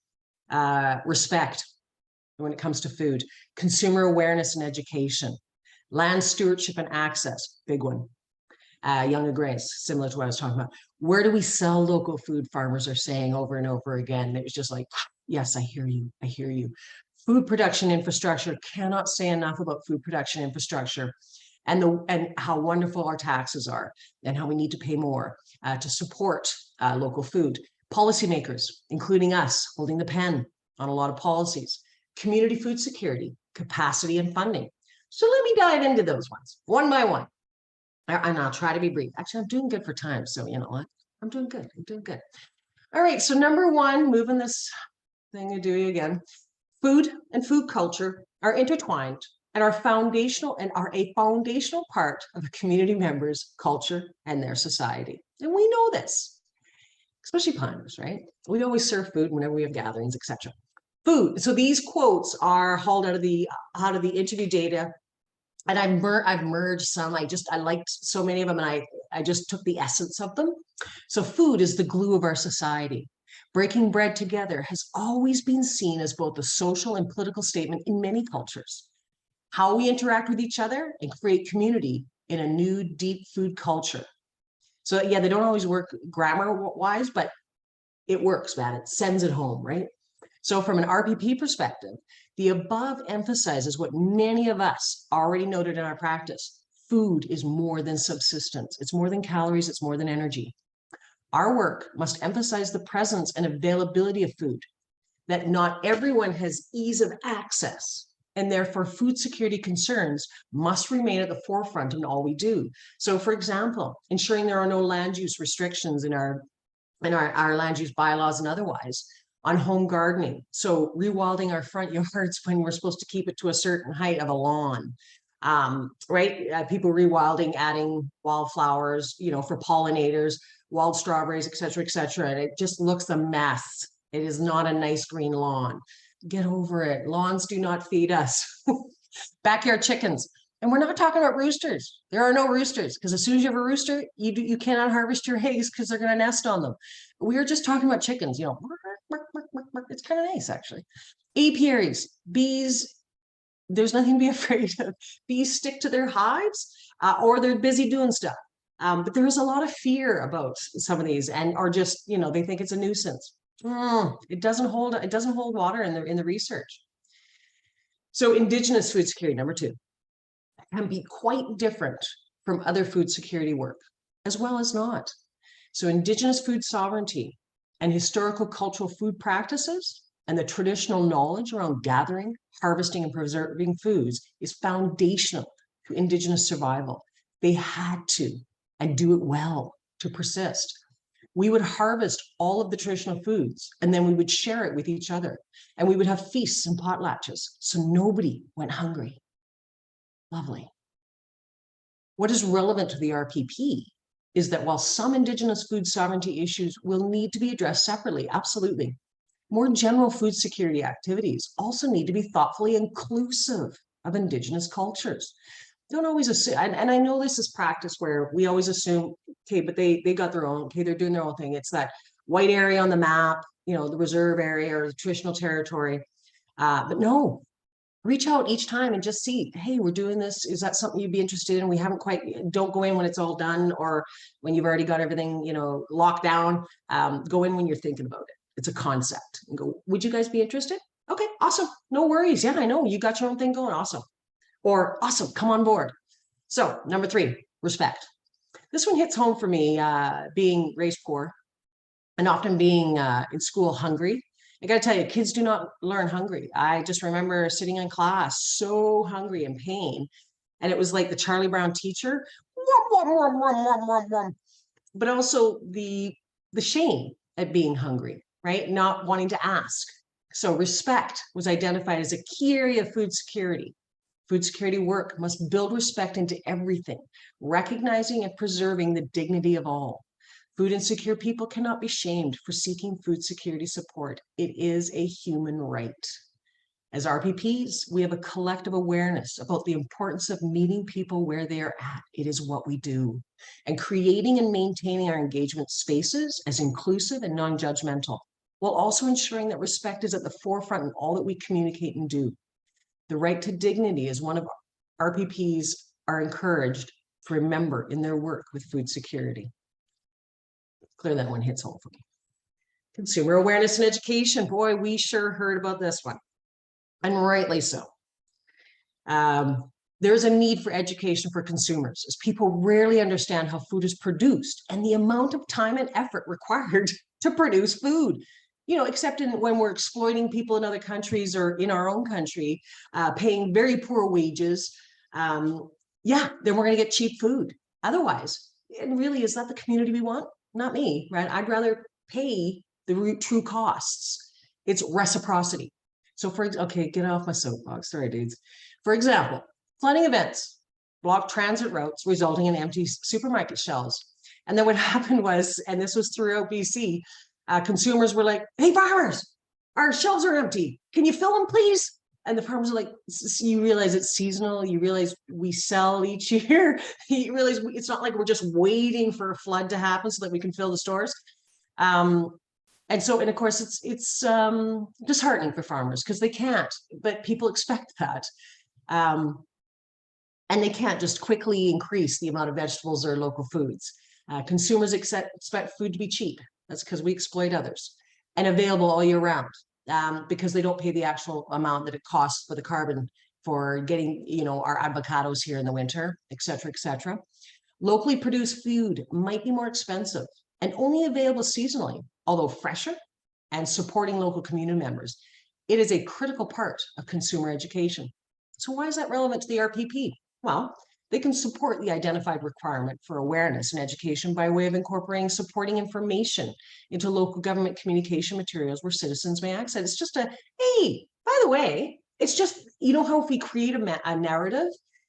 Respect when it comes to food, consumer awareness and education, land stewardship and access, big one. Young and Grace, similar to what I was talking about. Where do we sell local food? Farmers are saying over and over again. And it was just like, yes, I hear you. I hear you. Food production infrastructure, cannot say enough about food production infrastructure and how wonderful our taxes are and how we need to pay more to support local food. Policymakers, including us, holding the pen on a lot of policies. Community food security, capacity and funding. So let me dive into those ones, one by one. And I'll try to be brief. Actually, I'm doing good for time. So you know what? I'm doing good. I'm doing good. All right. So number 1, moving this thing to do again. Food and food culture are intertwined and are a foundational part of a community member's culture and their society. And we know this, especially planners, right? We always serve food whenever we have gatherings, etc. Food. So these quotes are hauled out of the interview data. And I've merged some. I liked so many of them, and I just took the essence of them. So food is the glue of our society. Breaking bread together has always been seen as both a social and political statement in many cultures. How we interact with each other and create community in a new, deep food culture. So yeah, they don't always work grammar-wise, but it works, man. It sends it home, right? So from an RPP perspective, the above emphasizes what many of us already noted in our practice. Food is more than subsistence. It's more than calories. It's more than energy. Our work must emphasize the presence and availability of food, that not everyone has ease of access, and therefore food security concerns must remain at the forefront in all we do. So for example, ensuring there are no land use restrictions in our land use bylaws and otherwise, on home gardening. So rewilding our front yards when we're supposed to keep it to a certain height of a lawn, right? People rewilding, adding wildflowers, for pollinators, wild strawberries, et cetera, and it just looks a mess. It is not a nice green lawn. Get over it. Lawns do not feed us. Backyard chickens. And we're not talking about roosters. There are no roosters, because as soon as you have a rooster, you cannot harvest your eggs because they're going to nest on them. We are just talking about chickens, it's kind of nice, actually. Apiaries, bees, there's nothing to be afraid of. Bees stick to their hives or they're busy doing stuff. But there is a lot of fear about some of these, or just, they think it's a nuisance. It doesn't hold water in the research. So Indigenous food security, number 2. Can be quite different from other food security work, as well as not. So Indigenous food sovereignty and historical cultural food practices and the traditional knowledge around gathering, harvesting, and preserving foods is foundational to Indigenous survival. They had to, and do it well, to persist. We would harvest all of the traditional foods, and then we would share it with each other. And we would have feasts and potlatches, so nobody went hungry. Lovely. What is relevant to the RPP is that while some Indigenous food sovereignty issues will need to be addressed separately, absolutely, more general food security activities also need to be thoughtfully inclusive of Indigenous cultures. Don't always assume, and I know this is practice where we always assume, okay, but they got their own, okay, they're doing their own thing. It's that white area on the map, you know, the reserve area or the traditional territory. But no, reach out each time and just see, hey, we're doing this. Is that something you'd be interested in? We haven't quite, don't go in when it's all done or when you've already got everything, you know, locked down. Go in when you're thinking about it. It's a concept and go, would you guys be interested? Okay, awesome. No worries. Yeah, I know you got your own thing going. Awesome. Or awesome, come on board. So number 3, respect. This one hits home for me, being raised poor and often being in school hungry. I got to tell you, kids do not learn hungry. I just remember sitting in class so hungry and pain. And it was like the Charlie Brown teacher, but also the shame at being hungry, right? Not wanting to ask. So respect was identified as a key area of food security. Food security work must build respect into everything, recognizing and preserving the dignity of all. Food insecure people cannot be shamed for seeking food security support. It is a human right. As RPPs, we have a collective awareness about the importance of meeting people where they are at. It is what we do. And creating and maintaining our engagement spaces as inclusive and non-judgmental, while also ensuring that respect is at the forefront in all that we communicate and do. The right to dignity is one of RPPs are encouraged to remember in their work with food security. Clear that one hits home for me. Consumer awareness and education. Boy, we sure heard about this one. And rightly so. There's a need for education for consumers as people rarely understand how food is produced and the amount of time and effort required to produce food. You know, except when we're exploiting people in other countries or in our own country, paying very poor wages. Yeah, then we're going to get cheap food. Otherwise, and really, is that the community we want? Not me, right? I'd rather pay the true costs. It's reciprocity. So okay, get off my soapbox. Sorry, dudes. For example, flooding events blocked transit routes, resulting in empty supermarket shelves. And then what happened was, and this was throughout BC, consumers were like, hey, farmers, our shelves are empty. Can you fill them, please? And the farmers are like, you realize it's seasonal. You realize we sell each year. You realize it's not like we're just waiting for a flood to happen so that we can fill the stores. And of course, it's disheartening for farmers because they can't, but people expect that. And they can't just quickly increase the amount of vegetables or local foods. Consumers expect food to be cheap. That's because we exploit others, and available all year round, because they don't pay the actual amount that it costs for the carbon for getting, you know, our avocados here in the winter, et cetera, et cetera. Locally produced food might be more expensive and only available seasonally, although fresher, and supporting local community members. It is a critical part of consumer education. So why is that relevant to the RPP? Well, they can support the identified requirement for awareness and education by way of incorporating supporting information into local government communication materials where citizens may access. It's just hey, by the way, it's just, you know how if we create a narrative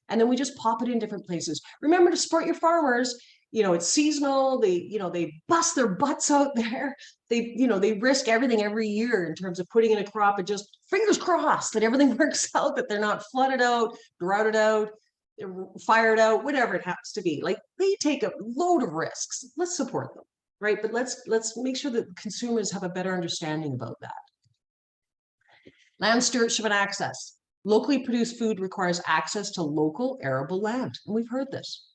and then we just pop it in different places. Remember to support your farmers. You know, it's seasonal. They bust their butts out there. They risk everything every year in terms of putting in a crop and just fingers crossed that everything works out, that they're not flooded out, droughted out, fired out, whatever it happens to be. Like, they take a load of risks. Let's support them, right? But let's make sure that consumers have a better understanding about that. Land stewardship and access. Locally produced food requires access to local arable land, and we've heard this.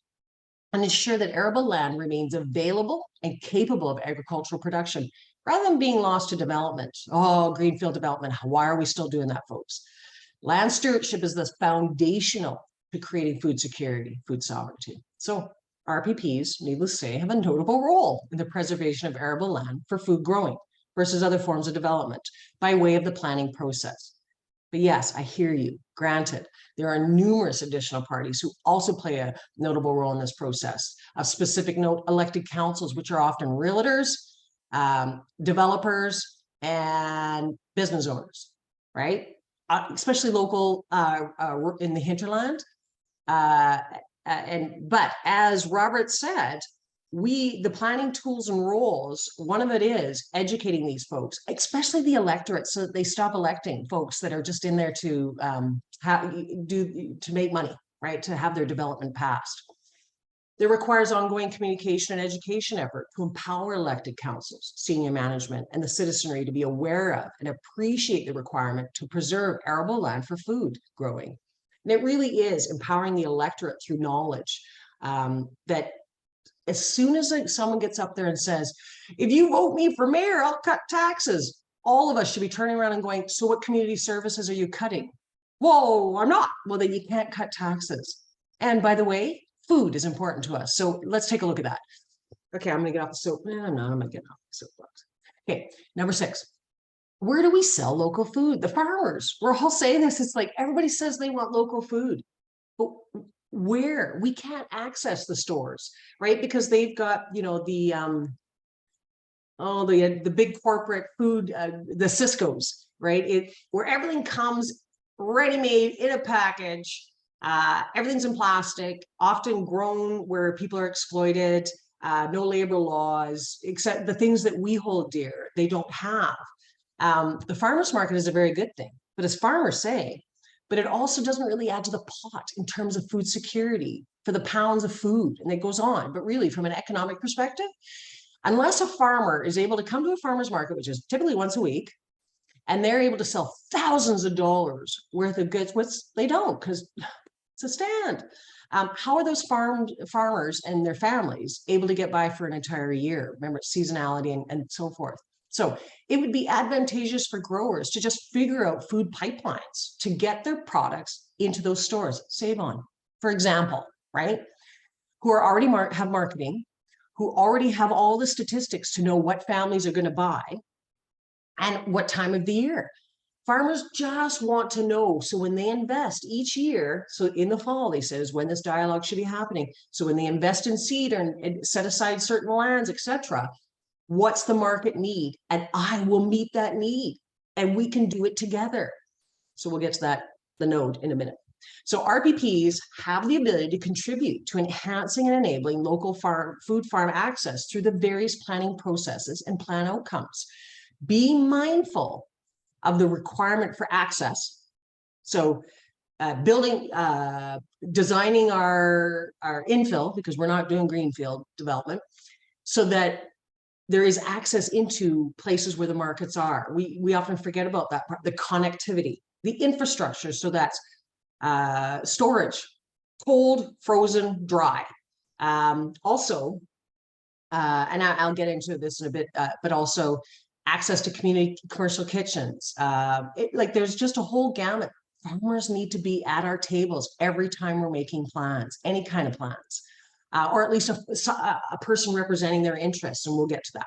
And ensure that arable land remains available and capable of agricultural production, rather than being lost to development. Oh, greenfield development. Why are we still doing that, folks? Land stewardship is the foundational to creating food security, food sovereignty. So RPPs, needless to say, have a notable role in the preservation of arable land for food growing versus other forms of development by way of the planning process. But yes, I hear you. Granted, there are numerous additional parties who also play a notable role in this process. Of specific note, elected councils, which are often realtors, developers, and business owners, right? Especially local in the hinterland. But as Robert said, the planning tools and roles, one of it is educating these folks, especially the electorate, so that they stop electing folks that are just in there to make money, right? To have their development passed. There requires ongoing communication and education effort to empower elected councils, senior management, and the citizenry to be aware of and appreciate the requirement to preserve arable land for food growing. And it really is empowering the electorate through knowledge that as soon as someone gets up there and says, if you vote me for mayor, I'll cut taxes. All of us should be turning around and going, so what community services are you cutting? Whoa, I'm not. Well, then you can't cut taxes. And by the way, food is important to us. So let's take a look at that. Okay, I'm gonna get off the soap. I'm gonna get off the soapbox. Okay, number 6. Where do we sell local food? The farmers. We're all saying this. It's like everybody says they want local food. But where? We can't access the stores, right? Because they've got, you know, the big corporate food, the Cisco's, right? Where everything comes ready-made in a package. Everything's in plastic, often grown where people are exploited, no labor laws, except the things that we hold dear, they don't have. The farmers market is a very good thing, but as farmers say, but it also doesn't really add to the pot in terms of food security for the pounds of food, and it goes on. But really, from an economic perspective, unless a farmer is able to come to a farmer's market, which is typically once a week, and they're able to sell thousands of dollars worth of goods, which they don't, because it's a stand. How are those farmers and their families able to get by for an entire year? Remember, seasonality and so forth. So it would be advantageous for growers to just figure out food pipelines to get their products into those stores. Save On, for example, right? Who are already have marketing, who already have all the statistics to know what families are going to buy and what time of the year. Farmers just want to know. So when they invest each year, so in the fall, they says when this dialogue should be happening. So when they invest in seed and set aside certain lands, etc., what's the market need? And I will meet that need, and we can do it together. So we'll get to the node in a minute. So RPPs have the ability to contribute to enhancing and enabling local food farm access through the various planning processes and plan outcomes. Be mindful of the requirement for access. So designing our infill, because we're not doing greenfield development, so that there is access into places where the markets are. We often forget about that part, the connectivity, the infrastructure. So that's storage, cold, frozen, dry. Also, and I'll get into this in a bit, but also access to community commercial kitchens. There's just a whole gamut. Farmers need to be at our tables every time we're making plans, any kind of plans. Or at least a person representing their interests, and we'll get to that.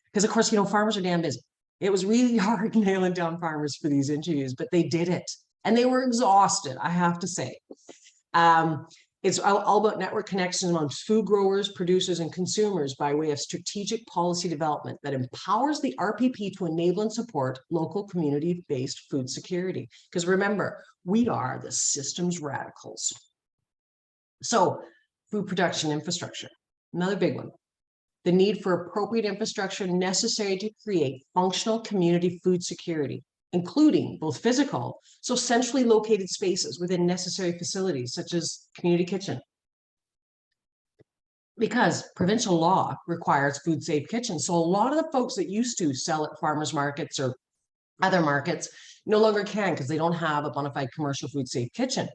Because of course, you know, farmers are damn busy. It was really hard nailing down farmers for these interviews, but they did it. And they were exhausted, I have to say. It's all about network connections amongst food growers, producers, and consumers by way of strategic policy development that empowers the RPP to enable and support local community-based food security. Because remember, we are the systems radicals. So, food production infrastructure, another big one. The need for appropriate infrastructure necessary to create functional community food security, including both physical, so centrally located spaces within necessary facilities, such as community kitchen. Because provincial law requires food safe kitchens. So a lot of the folks that used to sell at farmers markets or other markets no longer can, because they don't have a bona fide commercial food safe kitchen.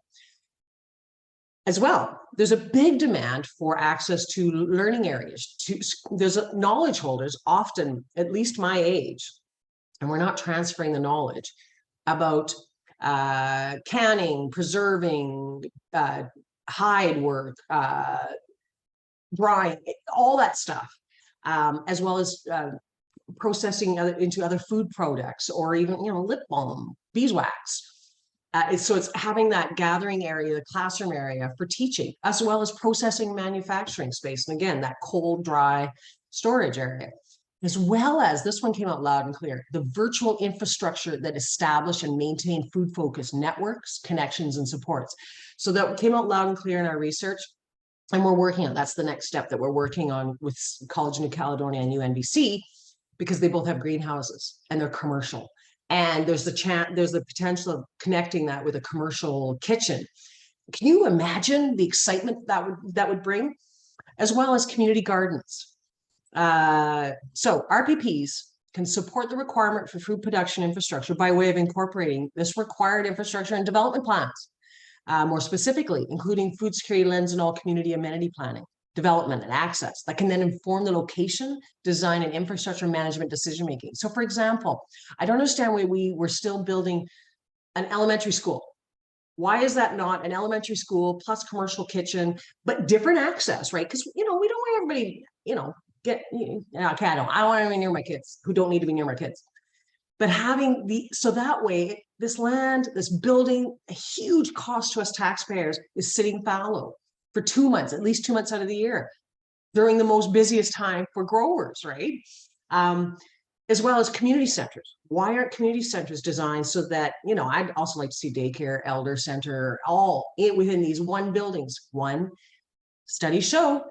As well, there's a big demand for access to learning areas. There's knowledge holders, often at least my age, and we're not transferring the knowledge about canning, preserving, hide work, drying, all that stuff, as well as processing into other food products, or even, lip balm, beeswax. So it's having that gathering area, the classroom area for teaching, as well as processing manufacturing space. And again, that cold, dry storage area, as well as, this one came out loud and clear, the virtual infrastructure that establish and maintain food-focused networks, connections, and supports. So that came out loud and clear in our research. And we're working on, that's the next step that we're working on with College of New Caledonia and UNBC, because they both have greenhouses and they're commercial. And there's the potential of connecting that with a commercial kitchen. Can you imagine the excitement that would bring, as well as community gardens? So RPPs can support the requirement for food production infrastructure by way of incorporating this required infrastructure and development plans. More specifically, including food security lens and all community amenity planning, development, and access that can then inform the location, design, and infrastructure management decision-making. So for example, I don't understand why we're still building an elementary school. Why is that not an elementary school plus commercial kitchen, but different access, right? Because, we don't want everybody, okay, I don't want to be near my kids who don't need to be near my kids. But having so that way, this land, this building, a huge cost to us taxpayers, is sitting fallow for 2 months, at least 2 months out of the year, during the most busiest time for growers, right? As well as community centers. Why aren't community centers designed so that, I'd also like to see daycare, elder center, all within these one buildings. One, studies show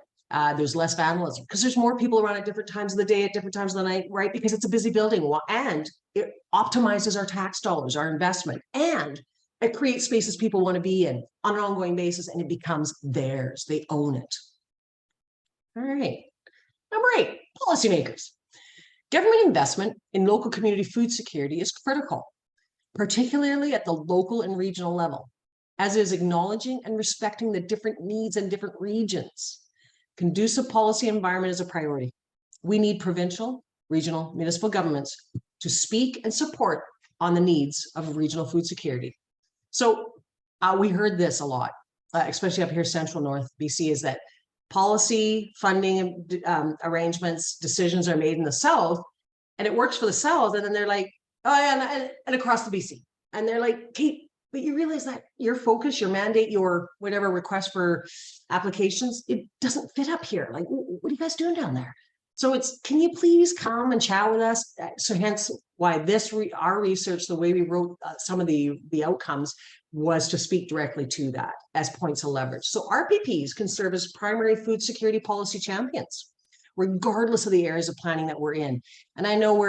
there's less vandalism because there's more people around at different times of the day, at different times of the night, right? Because it's a busy building, and it optimizes our tax dollars, our investment, and it creates spaces people want to be in on an ongoing basis, and it becomes theirs. They own it. All right. Number 8, policymakers. Government investment in local community food security is critical, particularly at the local and regional level, as is acknowledging and respecting the different needs in different regions. Conducive policy environment is a priority. We need provincial, regional, municipal governments to speak and support on the needs of regional food security. So we heard this a lot, especially up here, Central North BC, is that policy, funding arrangements, decisions are made in the South, and it works for the South, and then they're like, oh yeah, and across the BC. And they're like, Kate, but you realize that your focus, your mandate, your whatever request for applications, it doesn't fit up here. Like, what are you guys doing down there? So can you please come and chat with us? So hence why our research, the way we wrote some of the outcomes, was to speak directly to that as points of leverage. So RPPs can serve as primary food security policy champions, regardless of the areas of planning that we're in. And I know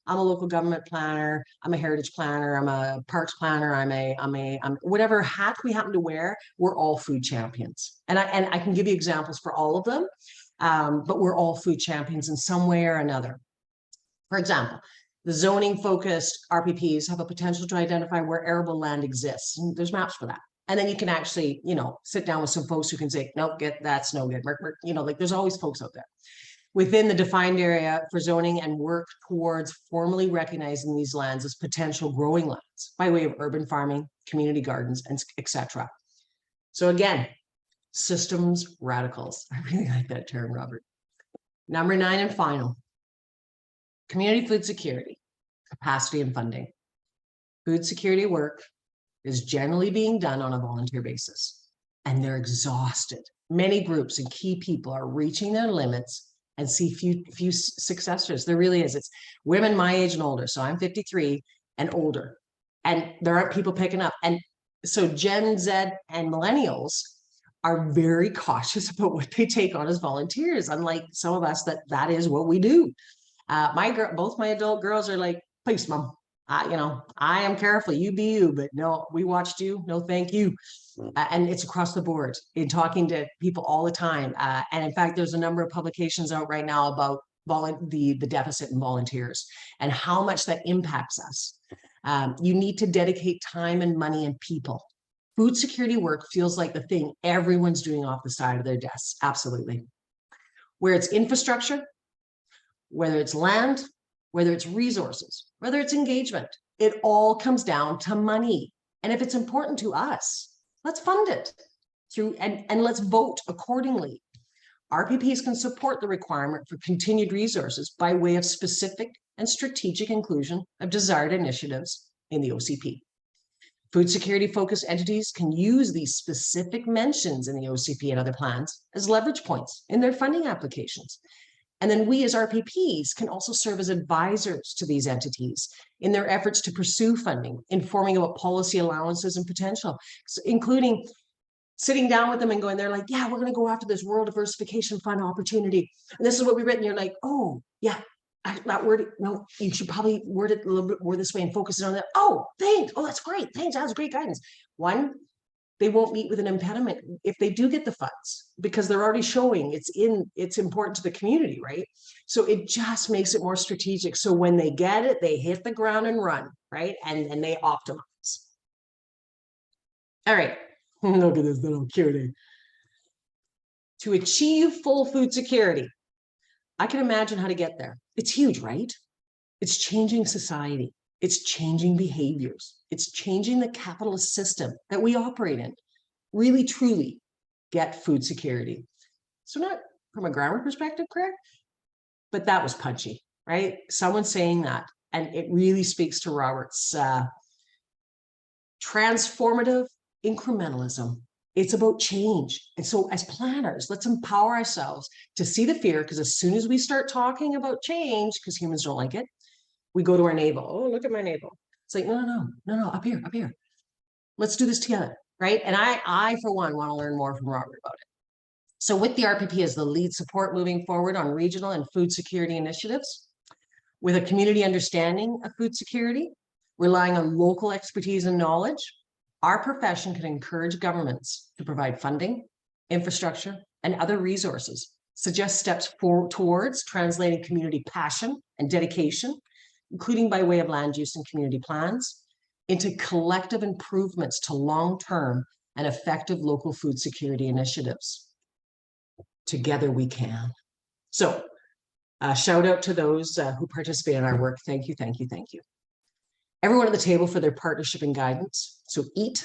I'm a local government planner, I'm a heritage planner, I'm a parks planner, I'm whatever hat we happen to wear, we're all food champions. And I can give you examples for all of them, but we're all food champions in some way or another. For example, the zoning focused RPPs have a potential to identify where arable land exists. And there's maps for that. And then you can actually, sit down with some folks who can say, nope, that's no good. Like there's always folks out there within the defined area for zoning, and work towards formally recognizing these lands as potential growing lands by way of urban farming, community gardens, and etc. So again, systems radicals. I really like that term, Robert. Number 9 and final, community food security, capacity and funding. Food security work is generally being done on a volunteer basis, and they're exhausted. Many groups and key people are reaching their limits and see few successors. There really is. It's women my age and older. So I'm 53 and older, and there aren't people picking up. And so Gen Z and millennials are very cautious about what they take on as volunteers. Unlike some of us, that is what we do. Both my adult girls are like, please, mom, I am careful, you be you, but no, we watched you, no thank you. And it's across the board in talking to people all the time. And in fact, there's a number of publications out right now about the deficit in volunteers and how much that impacts us. You need to dedicate time and money and people. Food security work feels like the thing everyone's doing off the side of their desks. Absolutely. Where it's infrastructure, whether it's land, whether it's resources, whether it's engagement, it all comes down to money. And if it's important to us, let's fund it through and let's vote accordingly. RPPs can support the requirement for continued resources by way of specific and strategic inclusion of desired initiatives in the OCP. Food security focused entities can use these specific mentions in the OCP and other plans as leverage points in their funding applications. And then we as RPPs can also serve as advisors to these entities in their efforts to pursue funding, informing about policy allowances and potential, including sitting down with them and going, they're like, yeah, we're going to go after this rural diversification fund opportunity. And this is what we've written. You're like, oh, yeah, that word, no, you should probably word it a little bit more this way and focus it on that. Oh, thanks. Oh, that's great. Thanks. That's great guidance. One, they won't meet with an impediment if they do get the funds because they're already showing it's important to the community, right? So it just makes it more strategic. So when they get it, they hit the ground and run, right? And they optimize. All right. Look at this little cutie. To achieve full food security, I can imagine how to get there. It's huge, right? It's changing society. It's changing behaviors. It's changing the capitalist system that we operate in. Really, truly get food security. So not from a grammar perspective, correct? But that was punchy, right? Someone saying that, and it really speaks to Robert's transformative incrementalism. It's about change. And so as planners, let's empower ourselves to see the fear, because as soon as we start talking about change, because humans don't like it, we go to our navel. Oh, look at my navel. It's like, no, up here. Let's do this together, right? And I for one, want to learn more from Robert about it. So with the RPP as the lead support moving forward on regional and food security initiatives, with a community understanding of food security, relying on local expertise and knowledge, our profession can encourage governments to provide funding, infrastructure, and other resources, suggest steps towards translating community passion and dedication, including by way of land use and community plans, into collective improvements to long-term and effective local food security initiatives. Together we can. So shout out to those who participate in our work. Thank you. Everyone at the table for their partnership and guidance. So EAT,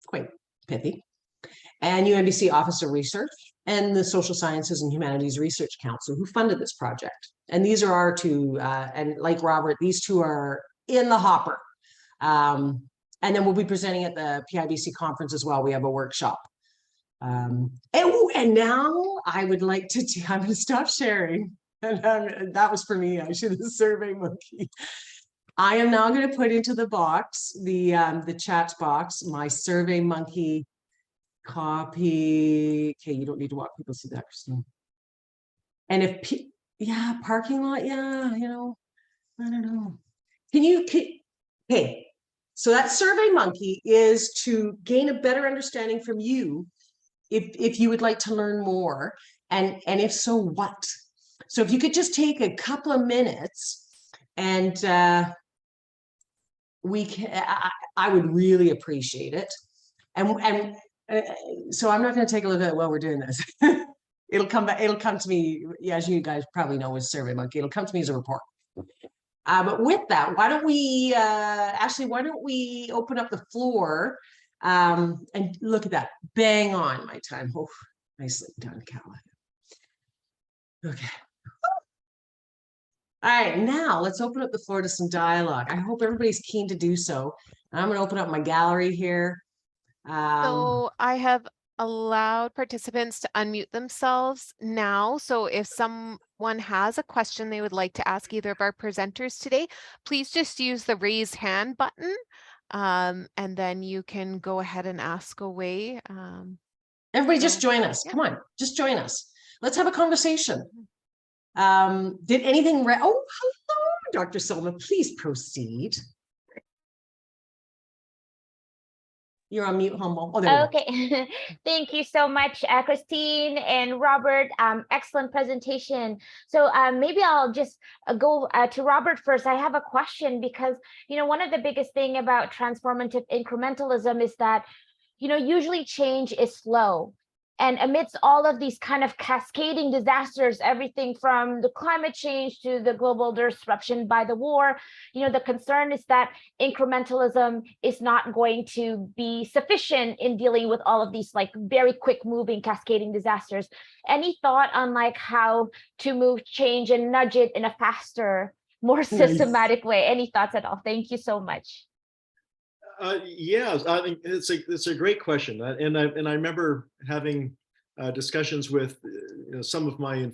quite pithy, and UNBC Office of Research, and the Social Sciences and Humanities Research Council, who funded this project. And these are our two, and like Robert, these two are in the hopper. And then we'll be presenting at the PIBC conference as well. We have a workshop. And now I would like to, I'm going to stop sharing. And that was for me, actually, the Survey Monkey. I am now going to put into the box, the chat box, my Survey Monkey copy. Okay, you don't need to walk people through that, Christine. And if, yeah, parking lot, yeah, you know, I don't know. Okay, so that Survey Monkey is to gain a better understanding from you if you would like to learn more, and if so, what? So if you could just take a couple of minutes and I would really appreciate it. And so I'm not going to take a look at it while we're doing this. It'll come to me, as you guys probably know with Survey Monkey, it'll come to me as a report. But with that, why don't we open up the floor and look at that, bang on my time. Oh, nicely done, Caroline. Okay. All right, now let's open up the floor to some dialogue. I hope everybody's keen to do so. I'm going to open up my gallery here.
So I have allowed participants to unmute themselves now. So if someone has a question they would like to ask either of our presenters today, please just use the raise hand button, and then you can go ahead and ask away.
Everybody just join us. Yeah. Come on, just join us. Let's have a conversation. Did anything, oh, hello, Dr. Selma, please proceed. You're on mute, humble. Oh,
okay. Thank you so much, Christine and Robert. Excellent presentation. So maybe I'll just go to Robert first. I have a question because, one of the biggest thing about transformative incrementalism is that, usually change is slow. And amidst all of these kind of cascading disasters, everything from the climate change to the global disruption by the war, the concern is that incrementalism is not going to be sufficient in dealing with all of these like very quick moving cascading disasters. Any thought on like how to move change and nudge it in a faster, more systematic way? Any thoughts at all? Thank you so much.
Yeah, I mean, it's a great question, and I remember having discussions with some of my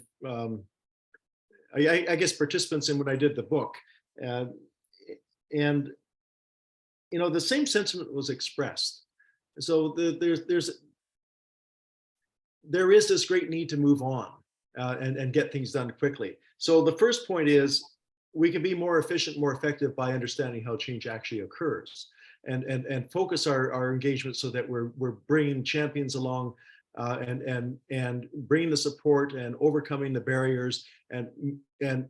I guess participants in when I did the book, and the same sentiment was expressed. So there is this great need to move on and get things done quickly. So the first point is we can be more efficient, more effective by understanding how change actually occurs. And focus our engagement so that we're bringing champions along and bringing the support and overcoming the barriers and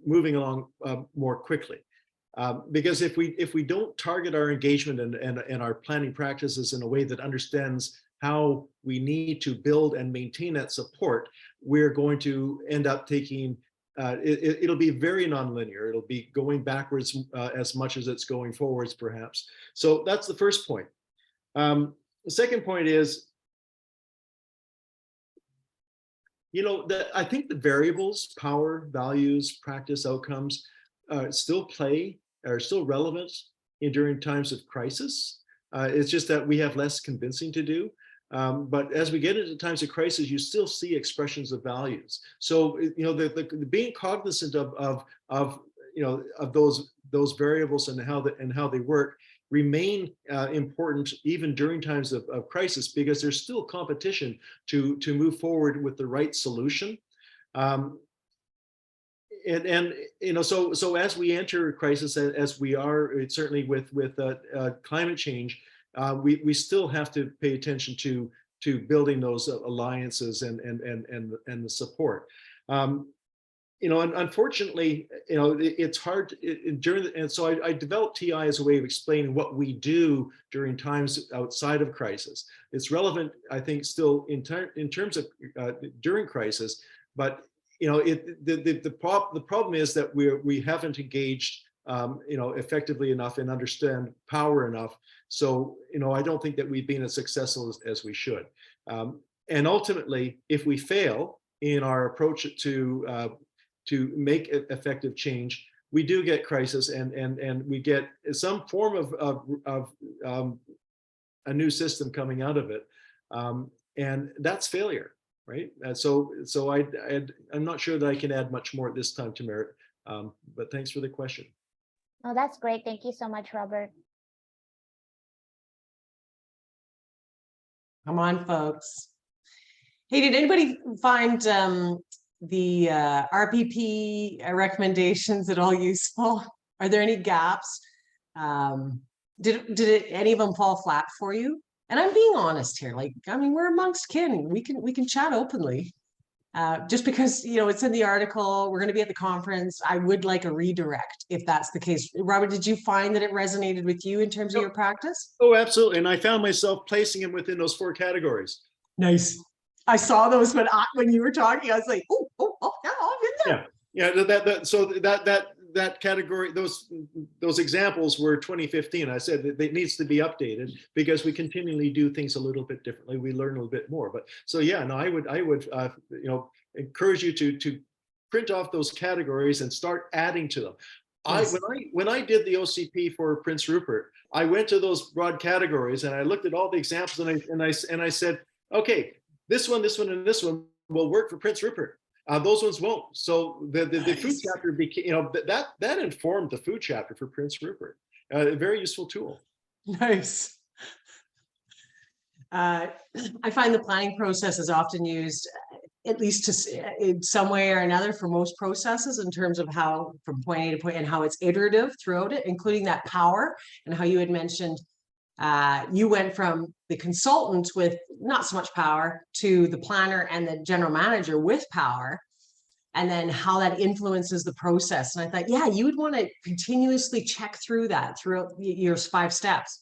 moving along more quickly. Because if we don't target our engagement and our planning practices in a way that understands how we need to build and maintain that support, we're going to end up taking it'll be very nonlinear. It'll be going backwards as much as it's going forwards, perhaps. So that's the first point. The second point is, I think the variables, power, values, practice, outcomes, are still relevant during times of crisis. It's just that we have less convincing to do. But as we get into times of crisis, you still see expressions of values. So the being cognizant of those variables and how they work remain important even during times of crisis, because there's still competition to move forward with the right solution. So as we enter crisis, as we are certainly with climate change. We still have to pay attention to building those alliances and the support. And unfortunately, it's hard and so I developed TI as a way of explaining what we do during times outside of crisis. It's relevant, I think, still in terms of during crisis, but the problem is that we haven't engaged effectively enough and understand power enough. So, I don't think that we've been as successful as we should. And ultimately, if we fail in our approach to make effective change, we do get crisis and we get some form of a new system coming out of it. And that's failure, right? So I'm not sure that I can add much more at this time, to Merit, but thanks for the question.
Oh, that's great. Thank you so much, Robert.
Come on, folks. Hey, did anybody find the RPP recommendations at all useful? Are there any gaps? Did any of them fall flat for you? And I'm being honest here. We're amongst kin. We can chat openly. Just because it's in the article, we're going to be at the conference. I would like a redirect if that's the case. Robert, did you find that it resonated with you in terms of your practice?
Oh, absolutely. And I found myself placing them within those 4 categories.
Nice. I saw those when you were talking. I was like, oh, yeah, I'm in there.
Yeah. So that category, those examples were 2015. I said that it needs to be updated because we continually do things a little bit differently. We learn a little bit more. But so yeah, no, I would encourage you to print off those categories and start adding to them. Yes. When I did the OCP for Prince Rupert, I went to those broad categories and I looked at all the examples and I said, okay, this one, and this one will work for Prince Rupert. Those ones won't. So the food chapter became, that informed the food chapter for Prince Rupert. A very useful tool.
Nice. I find the planning process is often used, at least in some way or another, for most processes in terms of how from point A to point and how it's iterative throughout it, including that power and how you had mentioned you went from the consultant with not so much power to the planner and the general manager with power, and then how that influences the process. And I thought, yeah, you would want to continuously check through that throughout your 5 steps,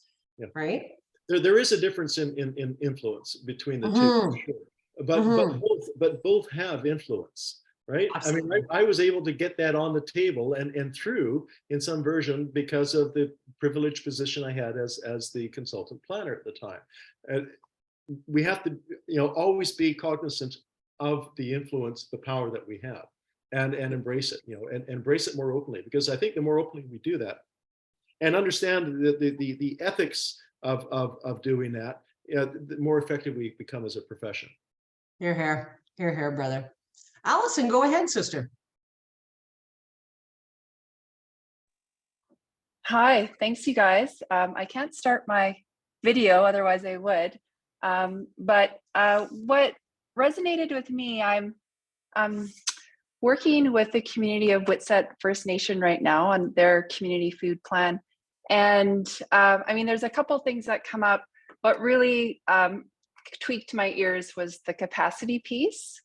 right?
There is a difference in influence between the two. Sure. but
Mhm.
both have influence, right? I mean,
Absolutely.
I was able to get that on the table and through in some version because of the privileged position I had as the consultant planner at the time. And we have to, always be cognizant of the influence, the power that we have, and embrace it, and embrace it more openly, because I think the more openly we do that and understand the ethics of doing that, the more effective we become as a profession.
Here, brother. Allison, go ahead, sister.
Hi, thanks you guys. I can't start my video, otherwise I would. But what resonated with me, I'm working with the community of Witsett First Nation right now on their community food plan. And I mean, there's a couple things that come up. What really tweaked my ears was the capacity piece.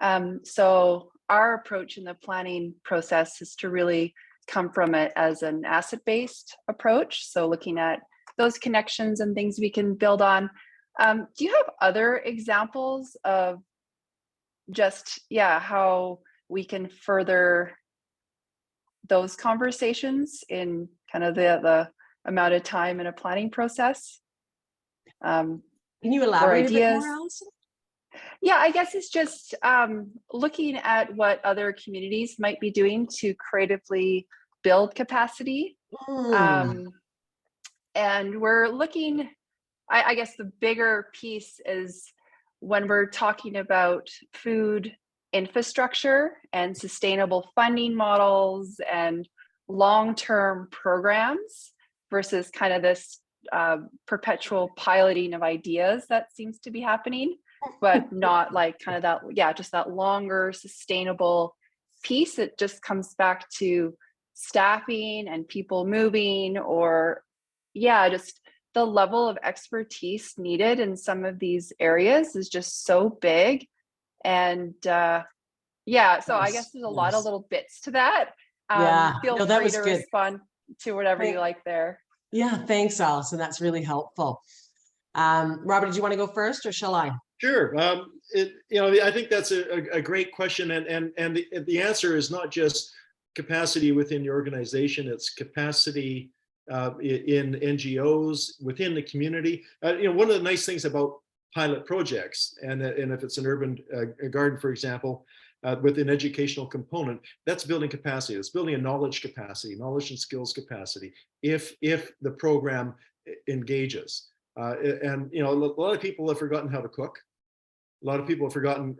Yeah.
So our approach in the planning process is to really come from it as an asset-based approach. So looking at those connections and things we can build on. Do you have other examples of just, how we can further those conversations in kind of the amount of time in a planning process?
Can you elaborate a bit more,
ideas?
Allison?
Yeah, I guess it's just looking at what other communities might be doing to creatively build capacity. And we're looking, I guess the bigger piece is when we're talking about food infrastructure and sustainable funding models and long-term programs versus kind of this perpetual piloting of ideas that seems to be happening, but not like kind of that, just that longer sustainable piece. It just comes back to staffing and people moving, or just the level of expertise needed in some of these areas is just so big. And so I guess there's a lot of little bits to that. Feel
that
free
was
to
good.
respond to whatever you like there.
Yeah, thanks, Allison. That's really helpful. Robert, did you want to go first, or shall I?
Sure. I think that's a great question, and the answer is not just capacity within the organization; it's capacity in NGOs, within the community. One of the nice things about pilot projects, and if it's an urban garden, for example, with an educational component, that's building capacity. It's building a knowledge capacity, knowledge and skills capacity, if the program engages. And a lot of people have forgotten how to cook. A lot of people have forgotten,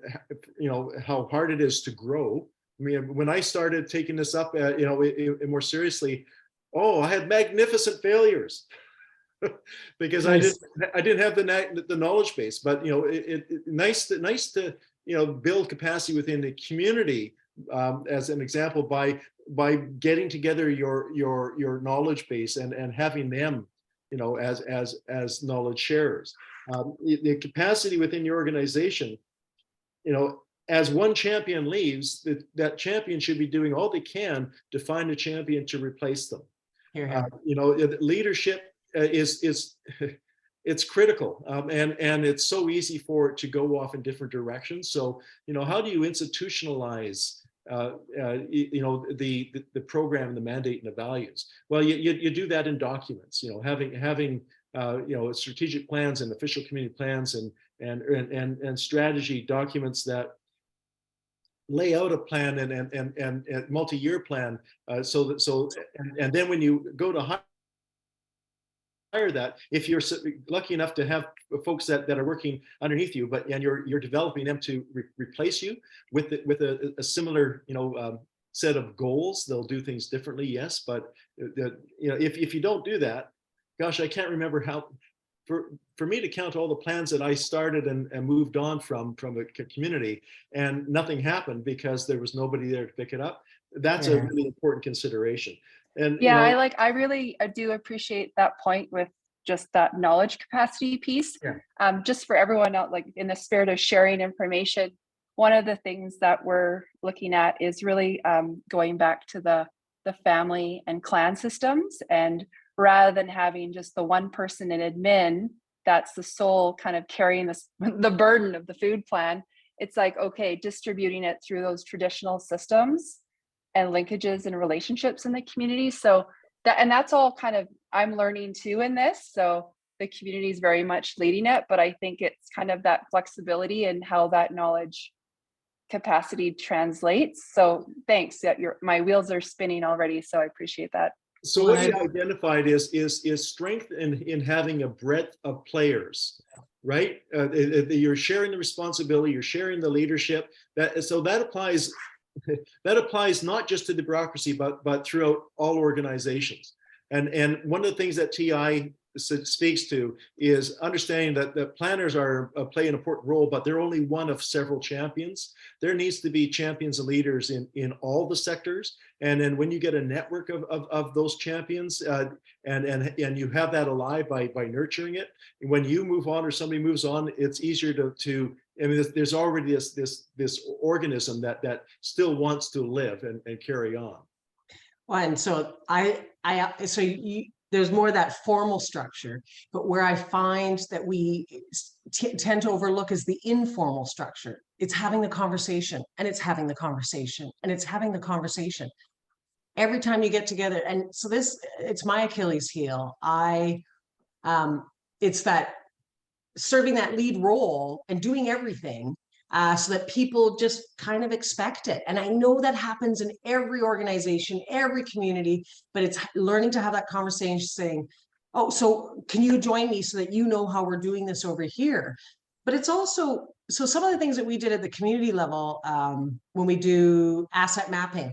how hard it is to grow. I mean, when I started taking this up, more seriously, I had magnificent failures because
Nice.
I didn't have the knowledge base. But nice to build capacity within the community, as an example, by getting together your knowledge base and having them, as knowledge sharers. The capacity within your organization, as one champion leaves, that champion should be doing all they can to find a champion to replace them. Leadership is it's critical, and it's so easy for it to go off in different directions. So, how do you institutionalize the program and the mandate and the values? Well, you do that in documents, having strategic plans and official community plans and strategy documents that lay out a plan and multi-year plan, and then when you go to hire that, if you're lucky enough to have folks that are working underneath you, and you're developing them to replace you with a similar set of goals, they'll do things differently, yes, but if you don't do that, gosh, I can't remember how. For me to count all the plans that I started and moved on from a community, and nothing happened because there was nobody there to pick it up. That's a really important consideration. And
I really do appreciate that point with just that knowledge capacity piece. Just for everyone out, like in the spirit of sharing information, one of the things that we're looking at is really going back to the family and clan systems, and rather than having just the one person in admin that's the sole kind of carrying this, the burden of the food plan. It's like, okay, distributing it through those traditional systems and linkages and relationships in the community. So that, and that's all kind of, I'm learning too in this. So the community is very much leading it, but I think it's kind of that flexibility and how that knowledge capacity translates. So thanks, that my wheels are spinning already. So I appreciate that.
So what you identified is strength in having a breadth of players, right? You're sharing the responsibility, you're sharing the leadership. So that applies not just to the bureaucracy, but throughout all organizations. And one of the things that TI speaks to is understanding that the planners play an important role, but they're only one of several champions. There needs to be champions and leaders in all the sectors. And then when you get a network of those champions and you have that alive by nurturing it, when you move on or somebody moves on, it's easier to I mean, there's already this organism that still wants to live and carry on.
Well, and so there's more of that formal structure, but where I find that we tend to overlook is the informal structure. It's having the conversation, and it's having the conversation, and it's having the conversation every time you get together. And so it's my Achilles heel. It's that serving that lead role and doing everything so that people just kind of expect it. And I know that happens in every organization, every community, but it's learning to have that conversation saying, oh, so can you join me so that you know how we're doing this over here? But it's also, so some of the things that we did at the community level when we do asset mapping.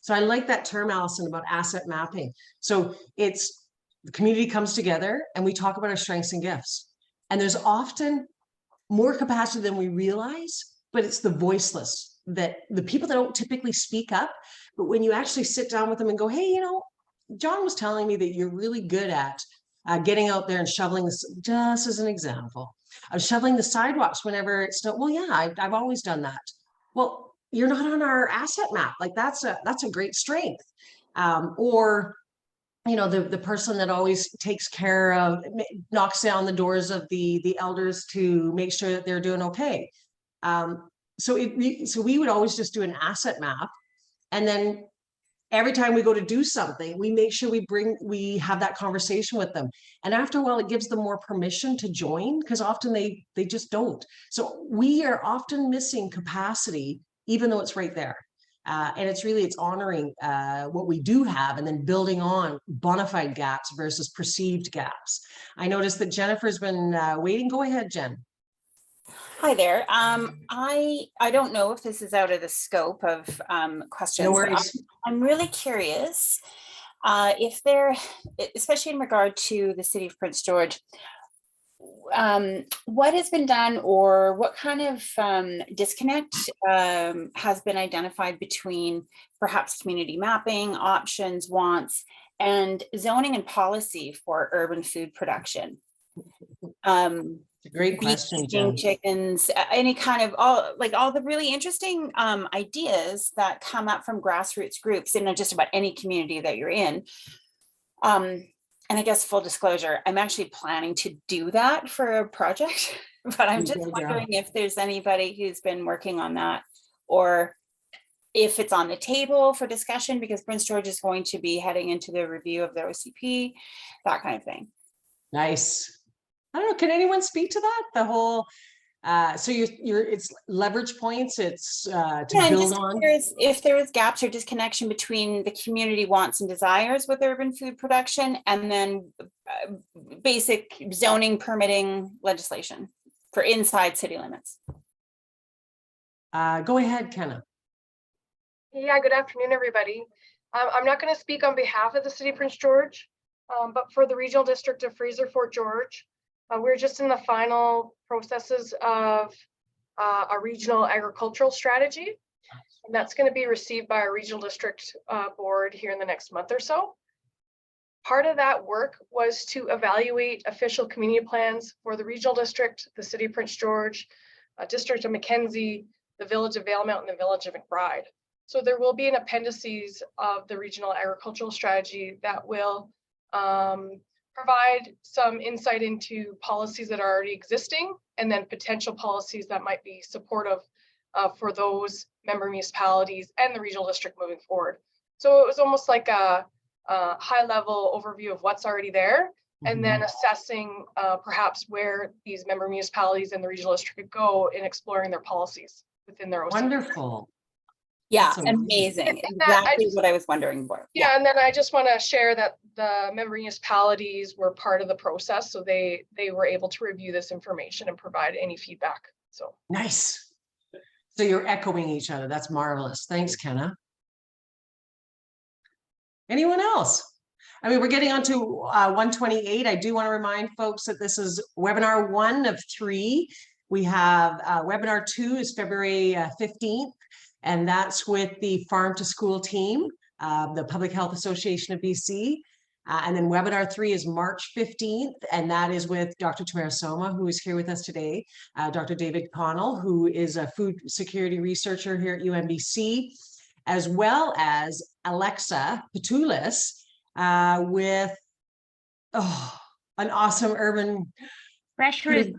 So I like that term, Allison, about asset mapping. So it's the community comes together and we talk about our strengths and gifts. And there's often more capacity than we realize, but it's the voiceless, that the people that don't typically speak up. But when you actually sit down with them and go, hey, you know, John was telling me that you're really good at getting out there and shoveling this, just as an example, of shoveling the sidewalks whenever it's not, well, yeah, I've always done that. Well, you're not on our asset map. Like that's a great strength. Or you know, the person that always takes care of, knocks down the doors of the elders to make sure that they're doing okay. So we would always just do an asset map, and then every time we go to do something, we make sure we have that conversation with them. And after a while, it gives them more permission to join, because often they just don't. So we are often missing capacity, even though it's right there. And it's honoring what we do have and then building on bona fide gaps versus perceived gaps. I noticed that Jennifer's been waiting. Go ahead, Jen.
Hi there. I don't know if this is out of the scope of questions.
No worries.
I'm really curious if there, especially in regard to the city of Prince George, what has been done or what kind of disconnect has been identified between perhaps community mapping, options, wants, and zoning and policy for urban food production?
Great question, Jen.
Chickens, any kind of all the really interesting ideas that come up from grassroots groups in just about any community that you're in. And I guess full disclosure, I'm actually planning to do that for a project, but I'm just wondering if there's anybody who's been working on that, or if it's on the table for discussion, because Prince George is going to be heading into the review of the OCP, that kind of thing.
Nice. I don't know, can anyone speak to that? The whole, so it's leverage points, it's to build on.
If there is gaps or disconnection between the community wants and desires with urban food production, and then basic zoning permitting legislation for inside city limits.
Go ahead, Kenna.
Yeah, good afternoon, everybody. I'm not going to speak on behalf of the City of Prince George, but for the Regional District of Fraser Fort George, we're just in the final processes of a regional agricultural strategy. And that's going to be received by our regional district board here in the next month or so. Part of that work was to evaluate official community plans for the regional district, the City of Prince George, District of Mackenzie, the Village of Valemount, and the Village of McBride. So there will be an appendices of the regional agricultural strategy that will provide some insight into policies that are already existing and then potential policies that might be supportive for those member municipalities and the regional district moving forward. So it was almost like a high level overview of what's already there, and then assessing perhaps where these member municipalities and the regional district could go in exploring their policies within their OC.
Wonderful.
Yeah,
That's amazing.
amazing.
And that
Exactly what I was wondering for.
Yeah, and then I just want to share that the member municipalities were part of the process, so they were able to review this information and provide any feedback. So
Nice. So you're echoing each other. That's marvelous. Thanks, Kenna. Anyone else? I mean, we're getting on to 128. I do want to remind folks that this is webinar 1 of 3. We have webinar 2 is February 15th, and that's with the Farm to School team, the Public Health Association of BC. And then webinar 3 is March 15th, and that is with Dr. Tamara Soma, who is here with us today, Dr. David Connell, who is a food security researcher here at UNBC, as well as Alexa Petulis with an awesome urban
Fresh roots.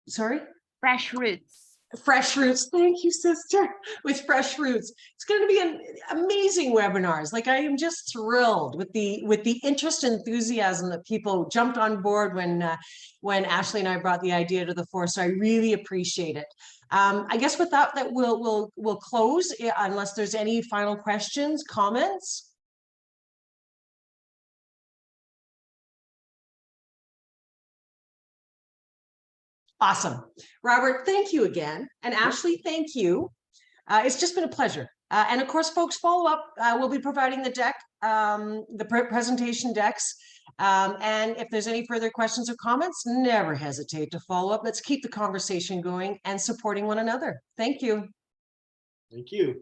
Sorry?
Fresh roots.
Fresh Roots. Thank you, sister. With Fresh Roots. It's going to be an amazing webinars. Like, I am just thrilled with the interest and enthusiasm that people jumped on board when Ashley and I brought the idea to the fore. So I really appreciate it. I guess with that we'll close unless there's any final questions, comments. Awesome. Robert, thank you again. And Ashley, thank you. It's just been a pleasure. And of course, folks, follow up. We'll be providing the deck, the presentation decks. And if there's any further questions or comments, never hesitate to follow up. Let's keep the conversation going and supporting one another. Thank you.
Thank you.